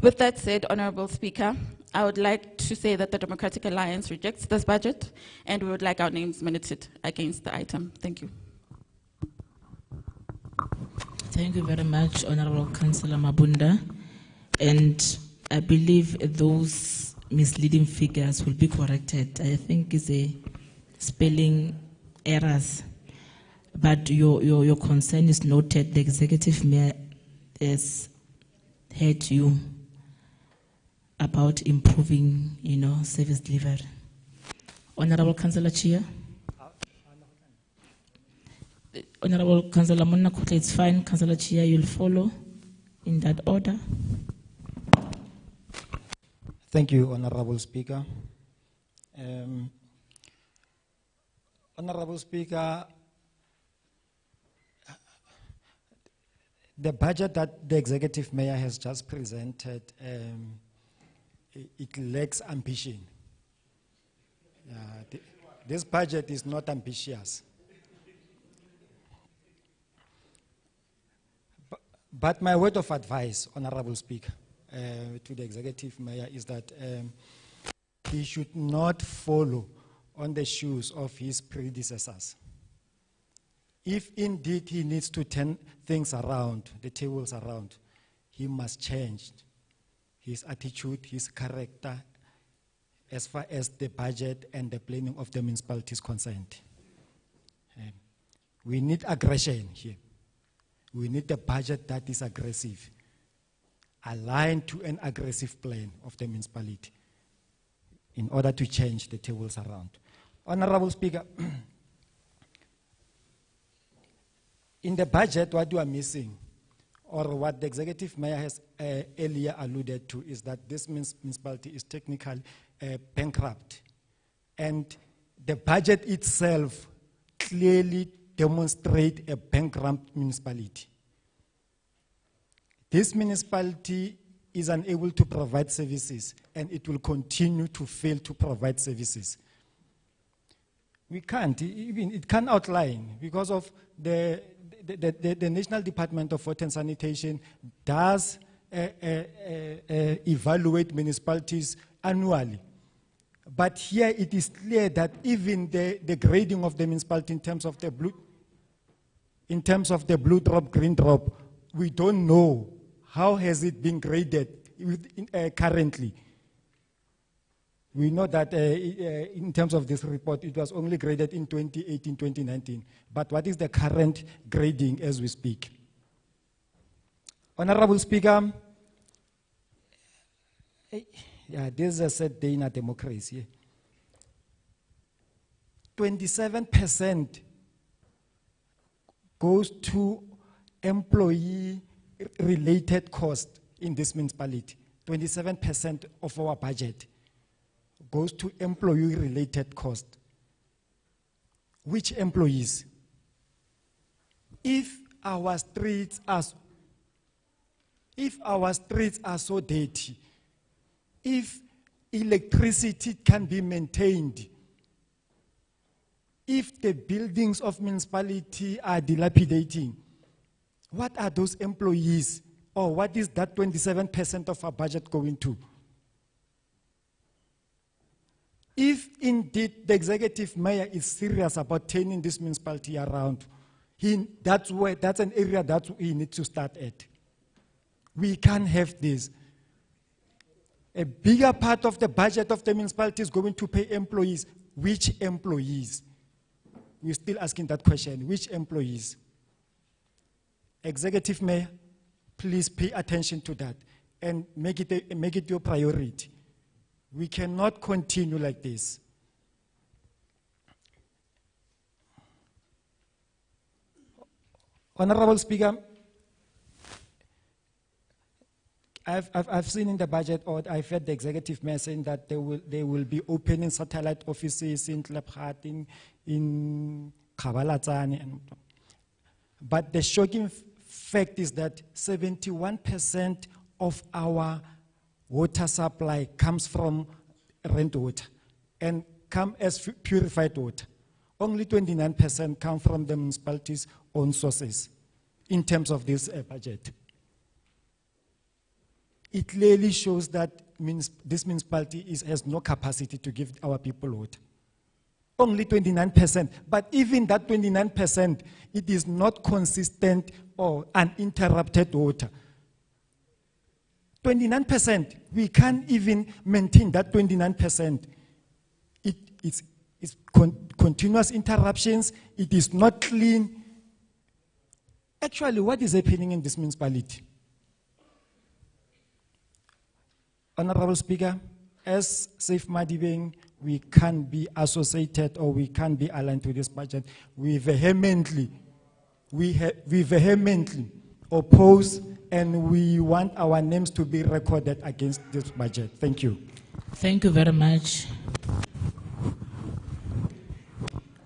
[SPEAKER 7] With that said, Honorable Speaker, I would like to say that the Democratic Alliance rejects this budget, and we would like our names minuted against the item. Thank you.
[SPEAKER 2] Thank you very much, Honorable Councillor Mabunda. And I believe those misleading figures will be corrected. I think it's a spelling errors. But your concern is noted. The executive mayor has heard you about improving, service delivery. Honorable Councillor Chia. Honorable Councillor Monna Kotla, it's fine. Councillor Chia, you'll follow in that order.
[SPEAKER 8] Thank you, Honorable Speaker. Honorable Speaker, the budget that the executive mayor has just presented, it lacks ambition. This budget is not ambitious. But my word of advice, Honorable Speaker, to the executive mayor is that he should not follow on the shoes of his predecessors. If indeed he needs to turn things around, the tables around, he must change his attitude, his character, as far as the budget and the planning of the municipality is concerned. We need aggression here. We need a budget that is aggressive, aligned to an aggressive plan of the municipality in order to change the tables around. Honorable Speaker, in the budget, what you are missing, or what the executive mayor has earlier alluded to, is that this municipality is technically bankrupt. And the budget itself clearly demonstrates a bankrupt municipality. This municipality is unable to provide services, and it will continue to fail to provide services. We can't, even it can't outline, because of the National Department of Water and Sanitation does evaluate municipalities annually. But here it is clear that even the grading of the municipality in terms of the blue drop, green drop, we don't know how has it been graded currently. We know that in terms of this report, it was only graded in 2018, 2019. But what is the current grading as we speak? Honorable Speaker, this is a sad day in a democracy. 27% goes to employee-related cost in this municipality. 27% of our budget goes to employee-related cost. Which employees? If our streets are so dirty, if electricity can be maintained, if the buildings of municipality are dilapidating, what are those employees, or what is that 27% of our budget going to? If indeed the executive mayor is serious about turning this municipality around, that's an area that he needs to start at. We can't have this. A bigger part of the budget of the municipality is going to pay employees. Which employees? We're still asking that question. Which employees? Executive mayor, please pay attention to that and make it your priority. We cannot continue like this. Honorable Speaker, I've seen in the budget, or I've heard the executive mayor saying that they will be opening satellite offices in Klapgat, in Khabalatsane. But the shocking fact is that 71% of our water supply comes from rainwater and come as purified water. Only 29% come from the municipalities' own sources in terms of this budget. It clearly shows that this municipality has no capacity to give our people water. Only 29%. But even that 29%, it is not consistent or uninterrupted water. 29%, we can't even maintain that 29%. It's continuous interruptions, it is not clean. Actually, what is happening in this municipality? Honorable Speaker, as Safe Madibeng, we can't be associated or we can't be aligned to this budget. We vehemently oppose and we want our names to be recorded against this budget. Thank you.
[SPEAKER 2] Thank you very much.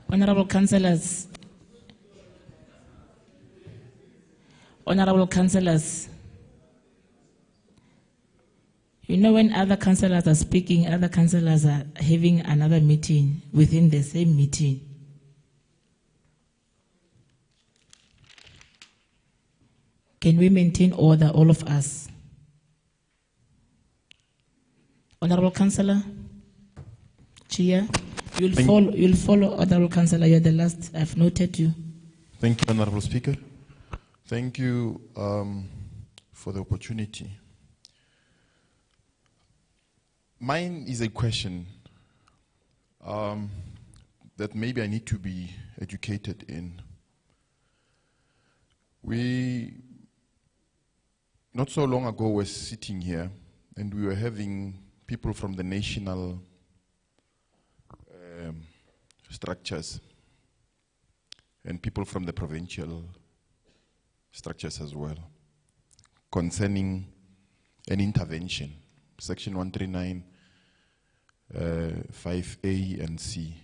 [SPEAKER 2] Honorable councillors, you know, when other councillors are speaking, other councillors are having another meeting within the same meeting. Can we maintain order, all of us? Honorable Councillor, Chair, you'll follow Honorable Councillor. You're the last. I've noted you.
[SPEAKER 9] Thank you, Honorable Speaker. Thank you for the opportunity. Mine is a question that maybe I need to be educated in. We, not so long ago, were sitting here and we were having people from the national structures and people from the provincial structures as well, concerning an intervention, Section 139, 5A and C.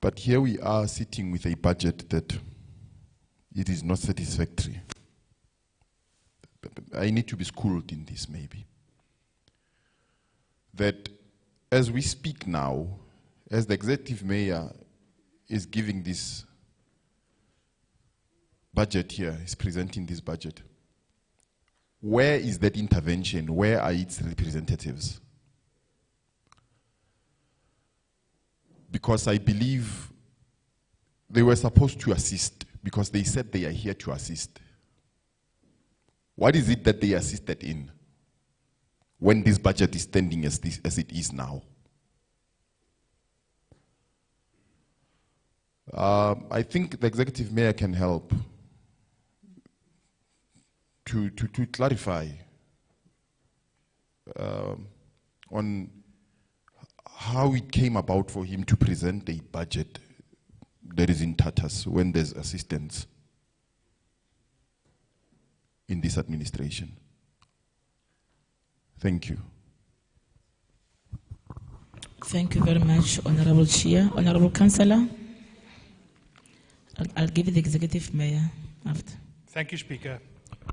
[SPEAKER 9] But here we are sitting with a budget that it is not satisfactory. I need to be schooled in this maybe. That as we speak now, as the executive mayor is giving this budget here, is presenting this budget, where is that intervention? Where are its representatives? Because I believe they were supposed to assist because they said they are here to assist. What is it that they assisted in when this budget is standing as it is now? I think the executive mayor can help to clarify on how it came about for him to present a budget that is in tatters when there's assistance in this administration. Thank you.
[SPEAKER 2] Thank you very much, Honorable Chair. Honorable Councillor, I'll give you the executive mayor after.
[SPEAKER 10] Thank you, Speaker.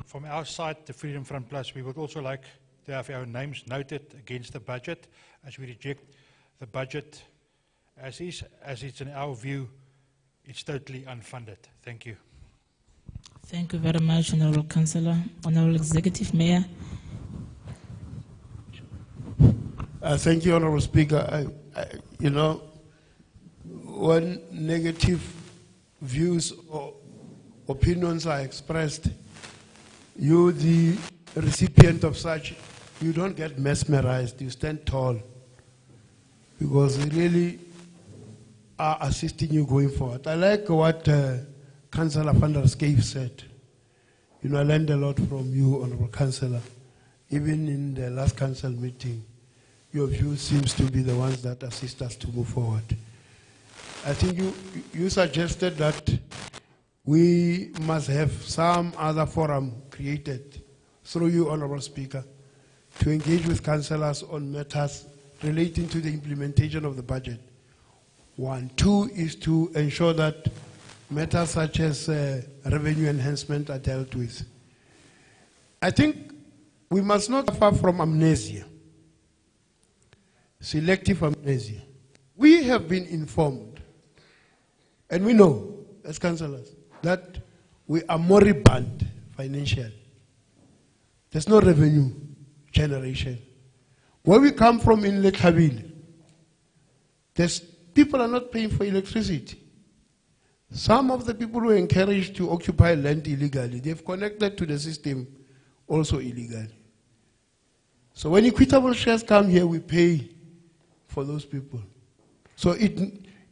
[SPEAKER 10] From our side, the Freedom Front Plus, we would also like to have our names noted against the budget, as we reject the budget as is, as it's in our view, it's totally unfunded. Thank you.
[SPEAKER 2] Thank you very much, Honorable Councillor. Honorable Executive Mayor.
[SPEAKER 1] Thank you, Honorable Speaker. You know, when negative views or opinions are expressed, you, the recipient of such, you don't get mesmerized, you stand tall, because they really are assisting you going forward. I like what Councillor van der Skeef said. You know, I learned a lot from you, Honorable Councillor. Even in the last council meeting, your view seems to be the ones that assist us to move forward. I think you suggested that we must have some other forum created through you, Honorable Speaker, to engage with councillors on matters relating to the implementation of the budget. 1. 2 is to ensure that matters such as revenue enhancement are dealt with. I think we must not suffer from amnesia, selective amnesia. We have been informed, and we know, as councillors, that we are moribund financially. There's no revenue generation. Where we come from in Lake Havili, people are not paying for electricity. Some of the people who are encouraged to occupy land illegally, they've connected to the system also illegally. So when equitable shares come here, we pay for those people. So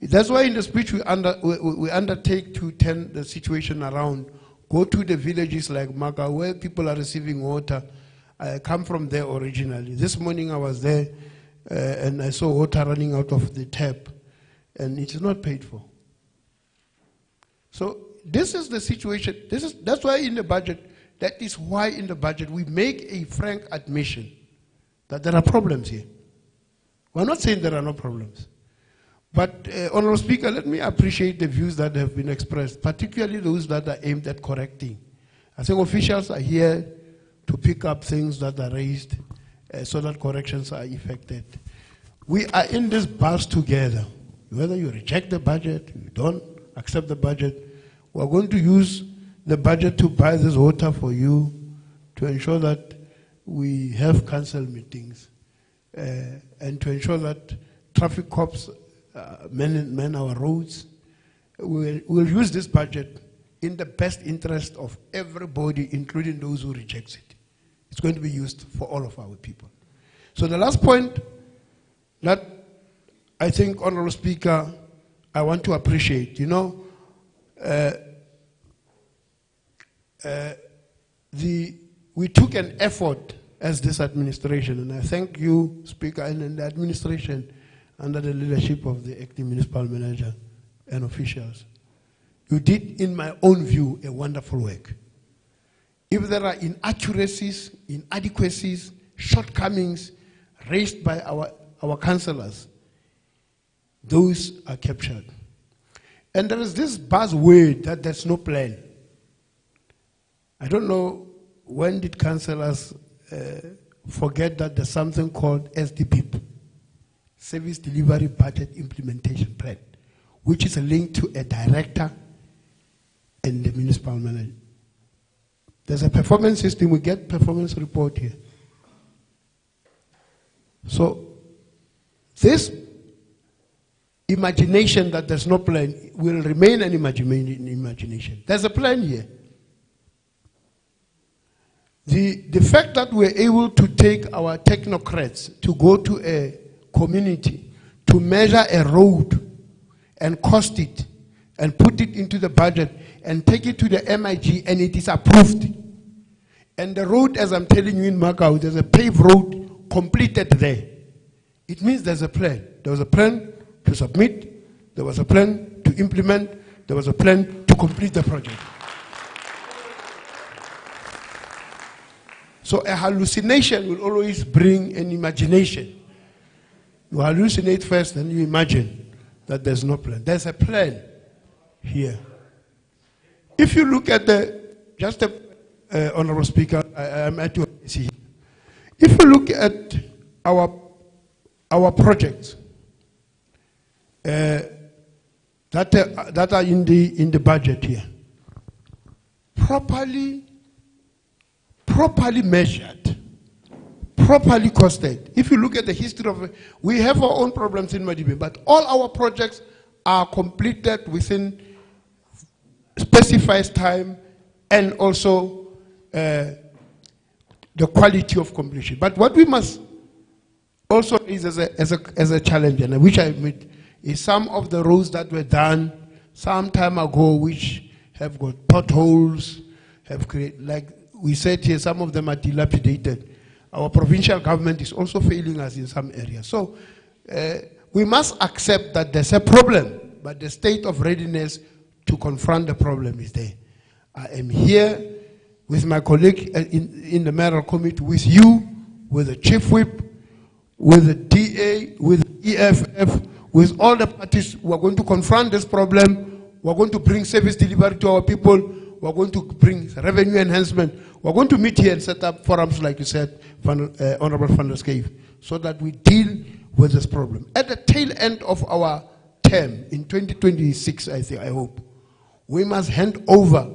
[SPEAKER 1] that's why in the speech we undertake to turn the situation around. Go to the villages like Maka where people are receiving water. I come from there originally. This morning I was there and I saw water running out of the tap and it is not paid for. So this is the situation. That's why in the budget, that is why in the budget we make a frank admission that there are problems here. We're not saying there are no problems. But, Honourable Speaker, let me appreciate the views that have been expressed, particularly those that are aimed at correcting. I think officials are here to pick up things that are raised so that corrections are effected. We are in this bus together. Whether you reject the budget, you don't accept the budget, we're going to use the budget to buy this water for you to ensure that we have council meetings and to ensure that traffic cops man our roads. We'll use this budget in the best interest of everybody, including those who reject it. It's going to be used for all of our people. So the last point that I think, Honourable Speaker, I want to appreciate, you know, we took an effort as this administration, and I thank you, Speaker, and the administration under the leadership of the acting municipal manager and officials. You did, in my own view, a wonderful work. If there are inaccuracies, inadequacies, shortcomings raised by our councillors, those are captured. And there is this buzzword that there's no plan. I don't know when did councillors forget that there's something called SDBIP, Service Delivery Budget Implementation Plan, which is a link to a director and the municipal manager. There's a performance system, we get performance report here. So this imagination that there's no plan will remain an imagination. There's a plan here. The fact that we're able to take our technocrats to go to a community to measure a road and cost it and put it into the budget and take it to the MIG and it is approved. And the road, as I'm telling you in Macau, there's a paved road completed there. It means there's a plan. There was a plan to submit, there was a plan to implement, there was a plan to complete the project. So a hallucination will always bring an imagination. You hallucinate first and you imagine that there's no plan. There's a plan here. If you look at Honourable Speaker, I'm at your here. If you look at our projects that are in the budget here, properly measured, properly costed. If you look at the history of it, we have our own problems in Madibe, but all our projects are completed within specified time and also the quality of completion. But what we must also raise as a challenge, and which I admit, is some of the roads that were done some time ago, which have got potholes, have created, like we said here, some of them are dilapidated. Our provincial government is also failing us in some areas. So we must accept that there's a problem, but the state of readiness to confront the problem is there. I am here with my colleague in the mayoral committee, with you, with the chief whip, with the DA, with the EFF, with all the parties who are going to confront this problem We're going to bring service delivery to our people. We're going to bring revenue enhancement. We're going to meet here and set up forums, like you said, Honorable Van der Schaiff, so that we deal with this problem. At the tail end of our term, in 2026, I hope, we must hand over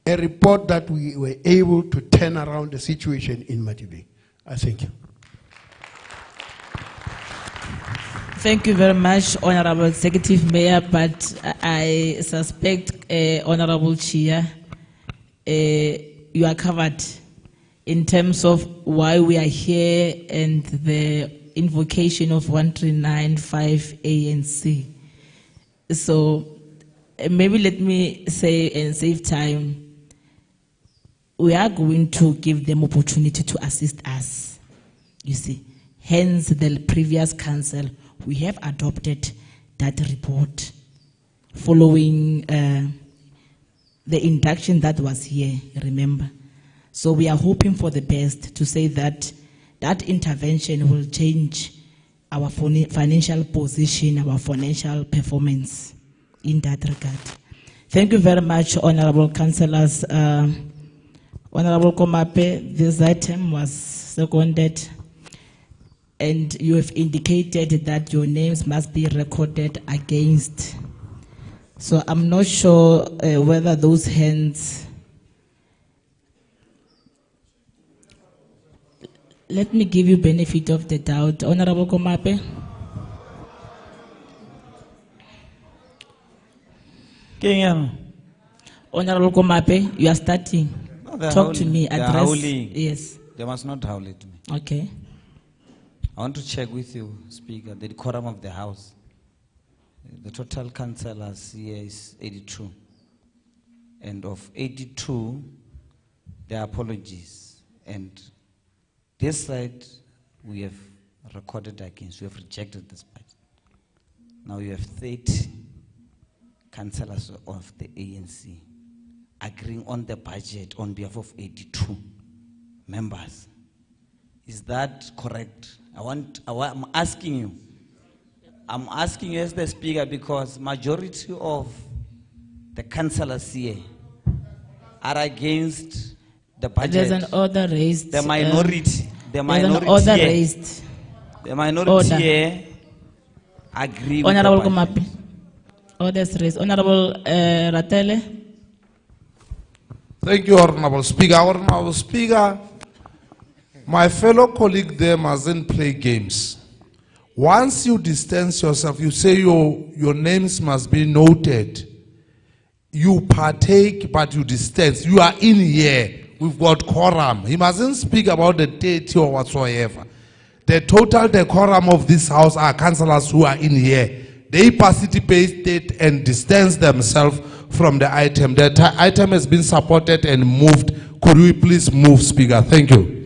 [SPEAKER 1] a report that we were able to turn around the situation in Madibe. I thank you.
[SPEAKER 2] Thank you very much, Honorable Executive Mayor, but I suspect, Honorable Chair, you are covered in terms of why we are here and the invocation of 1395 A and C. So maybe let me say and save time, we are going to give them opportunity to assist us, you see. Hence the previous council, we have adopted that report following the induction that was here, remember. So we are hoping for the best to say that that intervention will change our financial position, our financial performance in that regard. Thank you very much, Honorable Councillors. Honorable Komape, this item was seconded, and you have indicated that your names must be recorded against. So I'm not sure whether those hands. Let me give you benefit of the doubt. Honorable Komape. Honorable Komape, you are starting. Talk to me, address. Yes.
[SPEAKER 5] They must not howl at me.
[SPEAKER 2] Okay.
[SPEAKER 5] I want to check with you, Speaker, the decorum of the House. The total councillors here is 82. And of 82, there are apologies. And this side, we have recorded against, we have rejected this budget. Now you have 30 councillors of the ANC agreeing on the budget on behalf of 82 members. Is that correct? I'm asking you. I'm asking you as the Speaker because majority of the councillors here are against the budget.
[SPEAKER 2] There's an order raised.
[SPEAKER 5] The minority. The minority.
[SPEAKER 2] There's an order raised.
[SPEAKER 5] The minority here agree
[SPEAKER 2] Honorable
[SPEAKER 5] with the budget.
[SPEAKER 2] Komape. Orders raised. Honorable Ratele.
[SPEAKER 11] Thank you, Honorable Speaker. Honorable Speaker, my fellow colleague there mustn't play games. Once you distance yourself, you say your names must be noted. You partake, but you distance. You are in here. We've got quorum. He mustn't speak about the date or whatsoever. The total decorum of this House are councillors who are in here. They participated and distanced themselves from the item. The item has been supported and moved. Could we please move, Speaker? Thank you.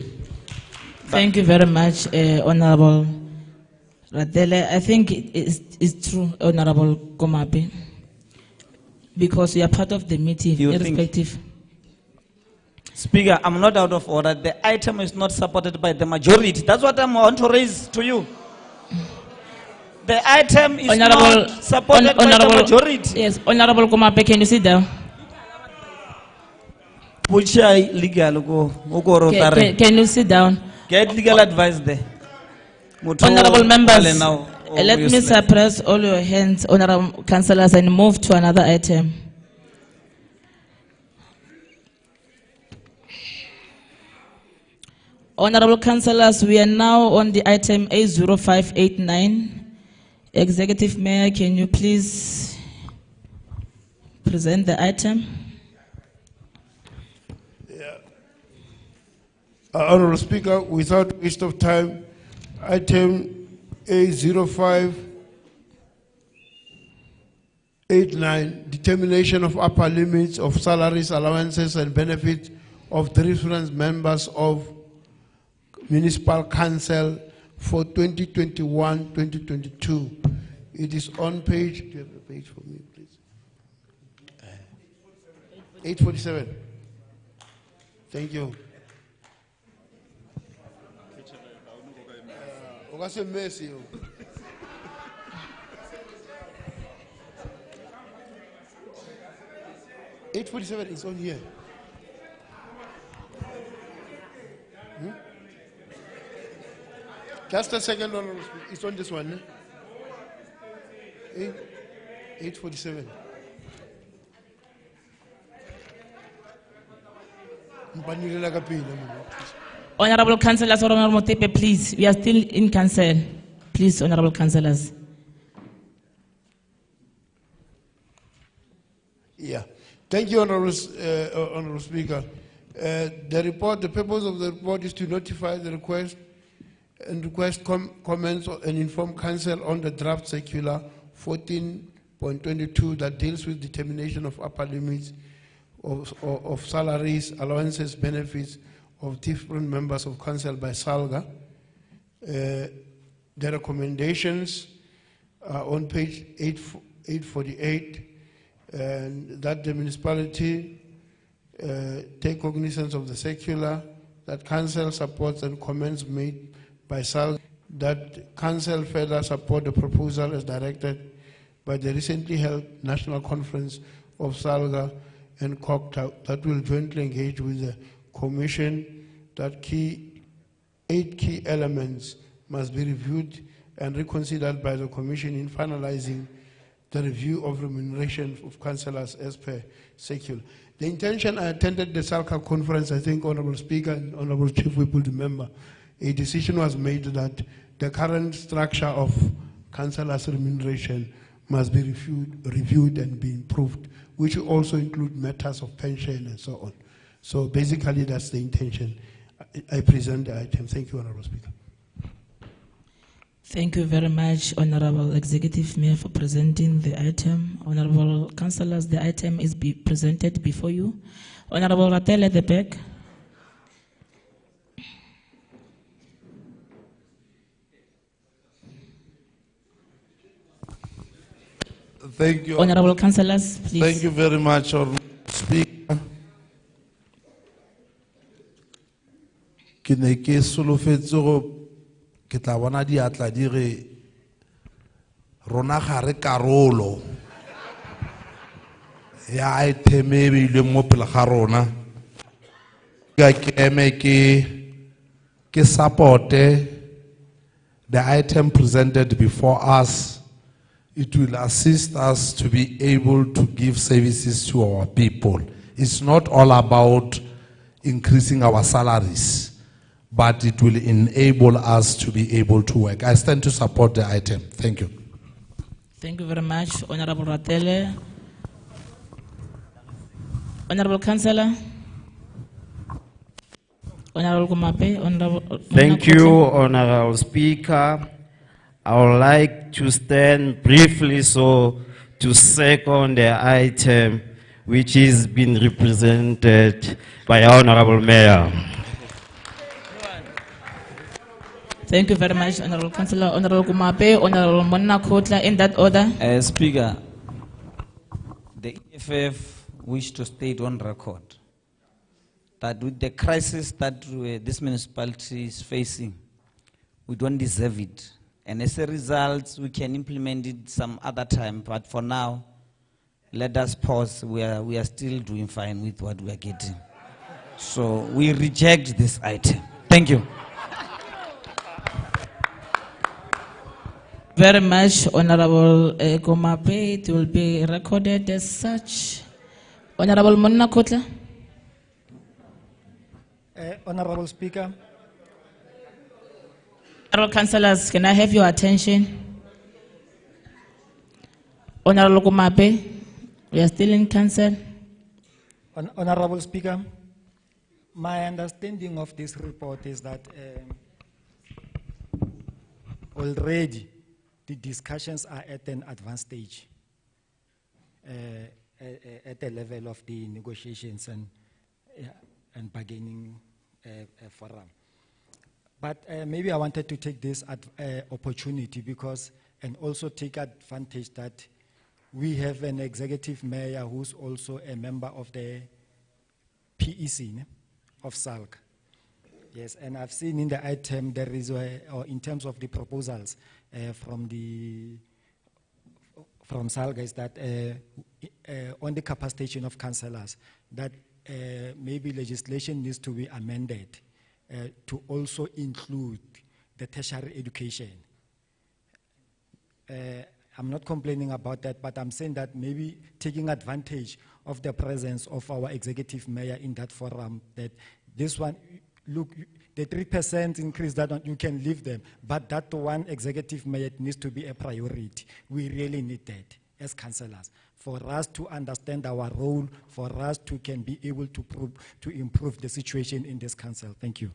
[SPEAKER 2] Thank you very much, Honorable Radele. I think it's true, Honorable Komape, because you are part of the meeting, irrespective.
[SPEAKER 5] Speaker, I'm not out of order. The item is not supported by the majority. That's what I want to raise to you. The item is not supported by the majority.
[SPEAKER 2] Yes, Honorable Komape, can you sit down? Can you sit down?
[SPEAKER 5] Get legal advice there.
[SPEAKER 2] Honorable members, let me suppress all your hands, honorable councillors, and move to another item. Honorable councillors, we are now on the item 80589. Executive Mayor, can you please present the item?
[SPEAKER 1] Honorable Speaker, without waste of time, item 80589, determination of upper limits of salaries, allowances, and benefits of the different members of Municipal Council for 2021-2022. It is on page, do you have the page for me, please? 847. Thank you. 847 is on here. Just a second, Honorable Speaker. It's on this one. 847.
[SPEAKER 2] Honorable Councillors, Honorable Motepe, please. We are still in council. Please, Honorable Councillors.
[SPEAKER 1] Yeah. Thank you, Honorable Speaker. The purpose of the report is to notify the request and request comments and inform Council on the draft circular 14.22 that deals with determination of upper limits of salaries, allowances, benefits of different members of Council by SALGA. The recommendations are on page 848, and that the municipality take cognizance of the circular, that Council supports and comments made by SALGA, that Council further support the proposal as directed by the recently held National Conference of SALGA and COCTA that will jointly engage with the Commission, that 8 key elements must be reviewed and reconsidered by the Commission in finalizing the review of remuneration of councillors as per circular. The intention, I attended the SALGA conference, I think Honourable Speaker and Honourable Chief Whip will remember, a decision was made that the current structure of councillors' remuneration must be reviewed and be improved, which will also include matters of pension and so on. So basically that's the intention. I present the item. Thank you, Honourable Speaker.
[SPEAKER 2] Thank you very much, Honourable Executive Mayor, for presenting the item. Honourable Councillors, the item is presented before you. Honourable Ratel at the back.
[SPEAKER 11] Thank you.
[SPEAKER 2] Honourable Councillors, please.
[SPEAKER 11] Thank you very much, Honourable Speaker. Ke ne ke solofetse go ke tla bona diatla di re rona ga re karolo ya item e beilweng mo pele ga rona ka ke eme ke support the item presented before us. It will assist us to be able to give services to our people. It's not all about increasing our salaries, but it will enable us to be able to work. I stand to support the item. Thank you.
[SPEAKER 2] Thank you very much, Honourable Ratele. Honourable Councillor. Honourable Kumape. Honourable.
[SPEAKER 12] Thank you, Honourable Speaker. I would like to stand briefly to second the item which is being represented by Honourable Mayor.
[SPEAKER 2] Thank you very much, Honourable Councillor. Honourable Kumape, Honourable Monna Kotla, in that order.
[SPEAKER 5] Speaker, the EFF wish to state on record that with the crisis that this municipality is facing, we don't deserve it. And as a result, we can implement it some other time. But for now, let us pause. We are still doing fine with what we are getting. So we reject this item. Thank you.
[SPEAKER 2] Very much, Honourable Kumape. It will be recorded as such. Honourable Monna Kotla.
[SPEAKER 8] Honourable Speaker.
[SPEAKER 2] Honourable Councillors, can I have your attention? Honourable Kumape, we are still in council.
[SPEAKER 8] Honourable Speaker, my understanding of this report is that already the discussions are at an advanced stage at the level of the negotiations and bargaining forum. But maybe I wanted to take this opportunity and also take advantage that we have an executive mayor who's also a member of the PEC of SALGA. Yes, and I've seen in the item there is, or in terms of the proposals from from Salga is that on the capacitation of councillors, that maybe legislation needs to be amended to also include the tertiary education. I'm not complaining about that, but I'm saying that maybe taking advantage of the presence of our executive mayor in that forum, that this one, look, the 3% increase, that one, you can leave them, but that one executive mayor needs to be a priority. We really need that as councillors, for us to understand our role, for us to can be able to improve the situation in this council. Thank you.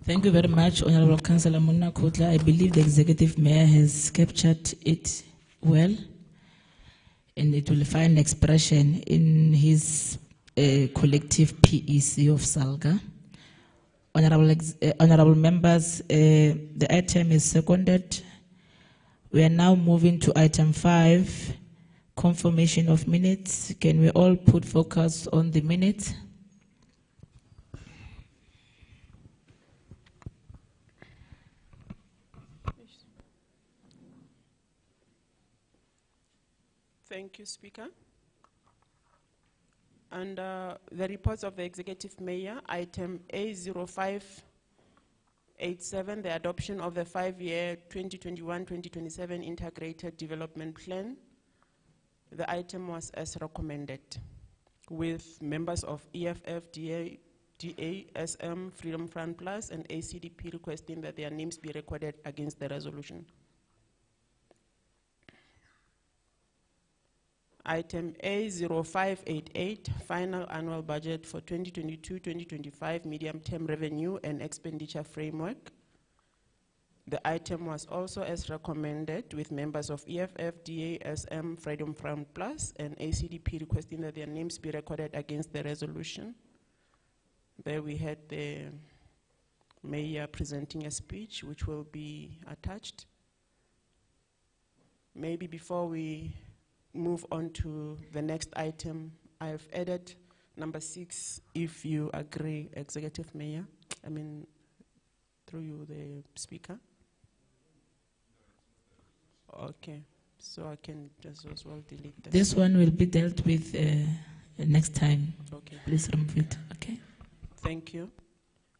[SPEAKER 2] Thank you very much, Honorable Councillor Munna Kotla. I believe the executive mayor has captured it well, and it will find expression in his collective PEC of Salga. Honorable members, the item is seconded. We are now moving to item 5, confirmation of minutes. Can we all put focus on the minutes?
[SPEAKER 13] Thank you, Speaker. Under the reports of the Executive Mayor, item A0587, the adoption of the 5-year 2021-2027 Integrated Development Plan. The item was as recommended, with members of EFF, DA, SM, Freedom Front Plus, and ACDP requesting that their names be recorded against the resolution. Item A0588, final annual budget for 2022-2025 medium-term revenue and expenditure framework. The item was also as recommended, with members of EFF, DA, SM, Freedom Front Plus, and ACDP requesting that their names be recorded against the resolution. There we had the mayor presenting a speech, which will be attached. Maybe before we move on to the next item, I've added number 6, if you agree, Executive Mayor. I mean, through you, the Speaker. Okay, so I can just as well delete that.
[SPEAKER 2] This one will be dealt with next time.
[SPEAKER 13] Okay.
[SPEAKER 2] Please remove it. Okay.
[SPEAKER 13] Thank you.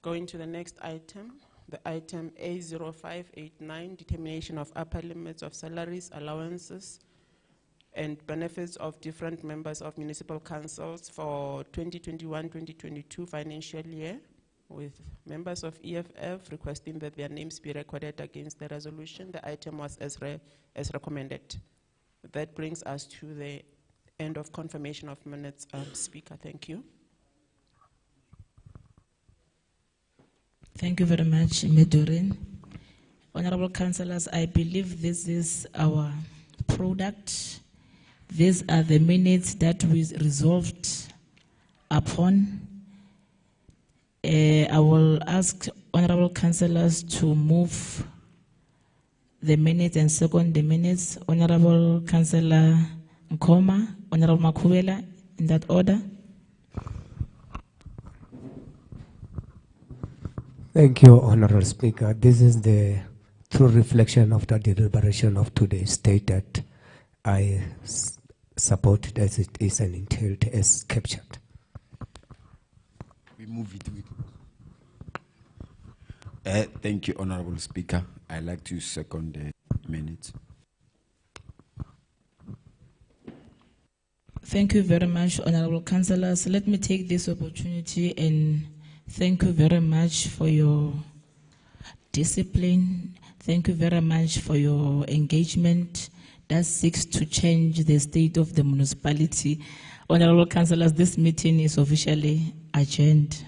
[SPEAKER 13] Going to the next item, the item A0589, determination of upper limits of salaries, allowances, and benefits of different members of municipal councils for 2021-2022 financial year, with members of EFF requesting that their names be recorded against the resolution. The item was as recommended. That brings us to the end of confirmation of minutes. Speaker, thank you.
[SPEAKER 2] Thank you very much, Medorin. Honorable councillors, I believe this is our product. These are the minutes that we resolved upon. I will ask honorable councillors to move the minutes and second the minutes. Honorable Councillor Nkoma, Honorable Makubela, in that order.
[SPEAKER 14] Thank you, Honorable Speaker. This is the true reflection of the deliberation of today's state that I support it as it is and entailed as captured.
[SPEAKER 15] We move it. Thank you, Honorable Speaker. I'd like to second the minutes.
[SPEAKER 2] Thank you very much, honorable councillors. Let me take this opportunity and thank you very much for your discipline. Thank you very much for your engagement that seeks to change the state of the municipality. Honorable councillors, this meeting is officially adjourned.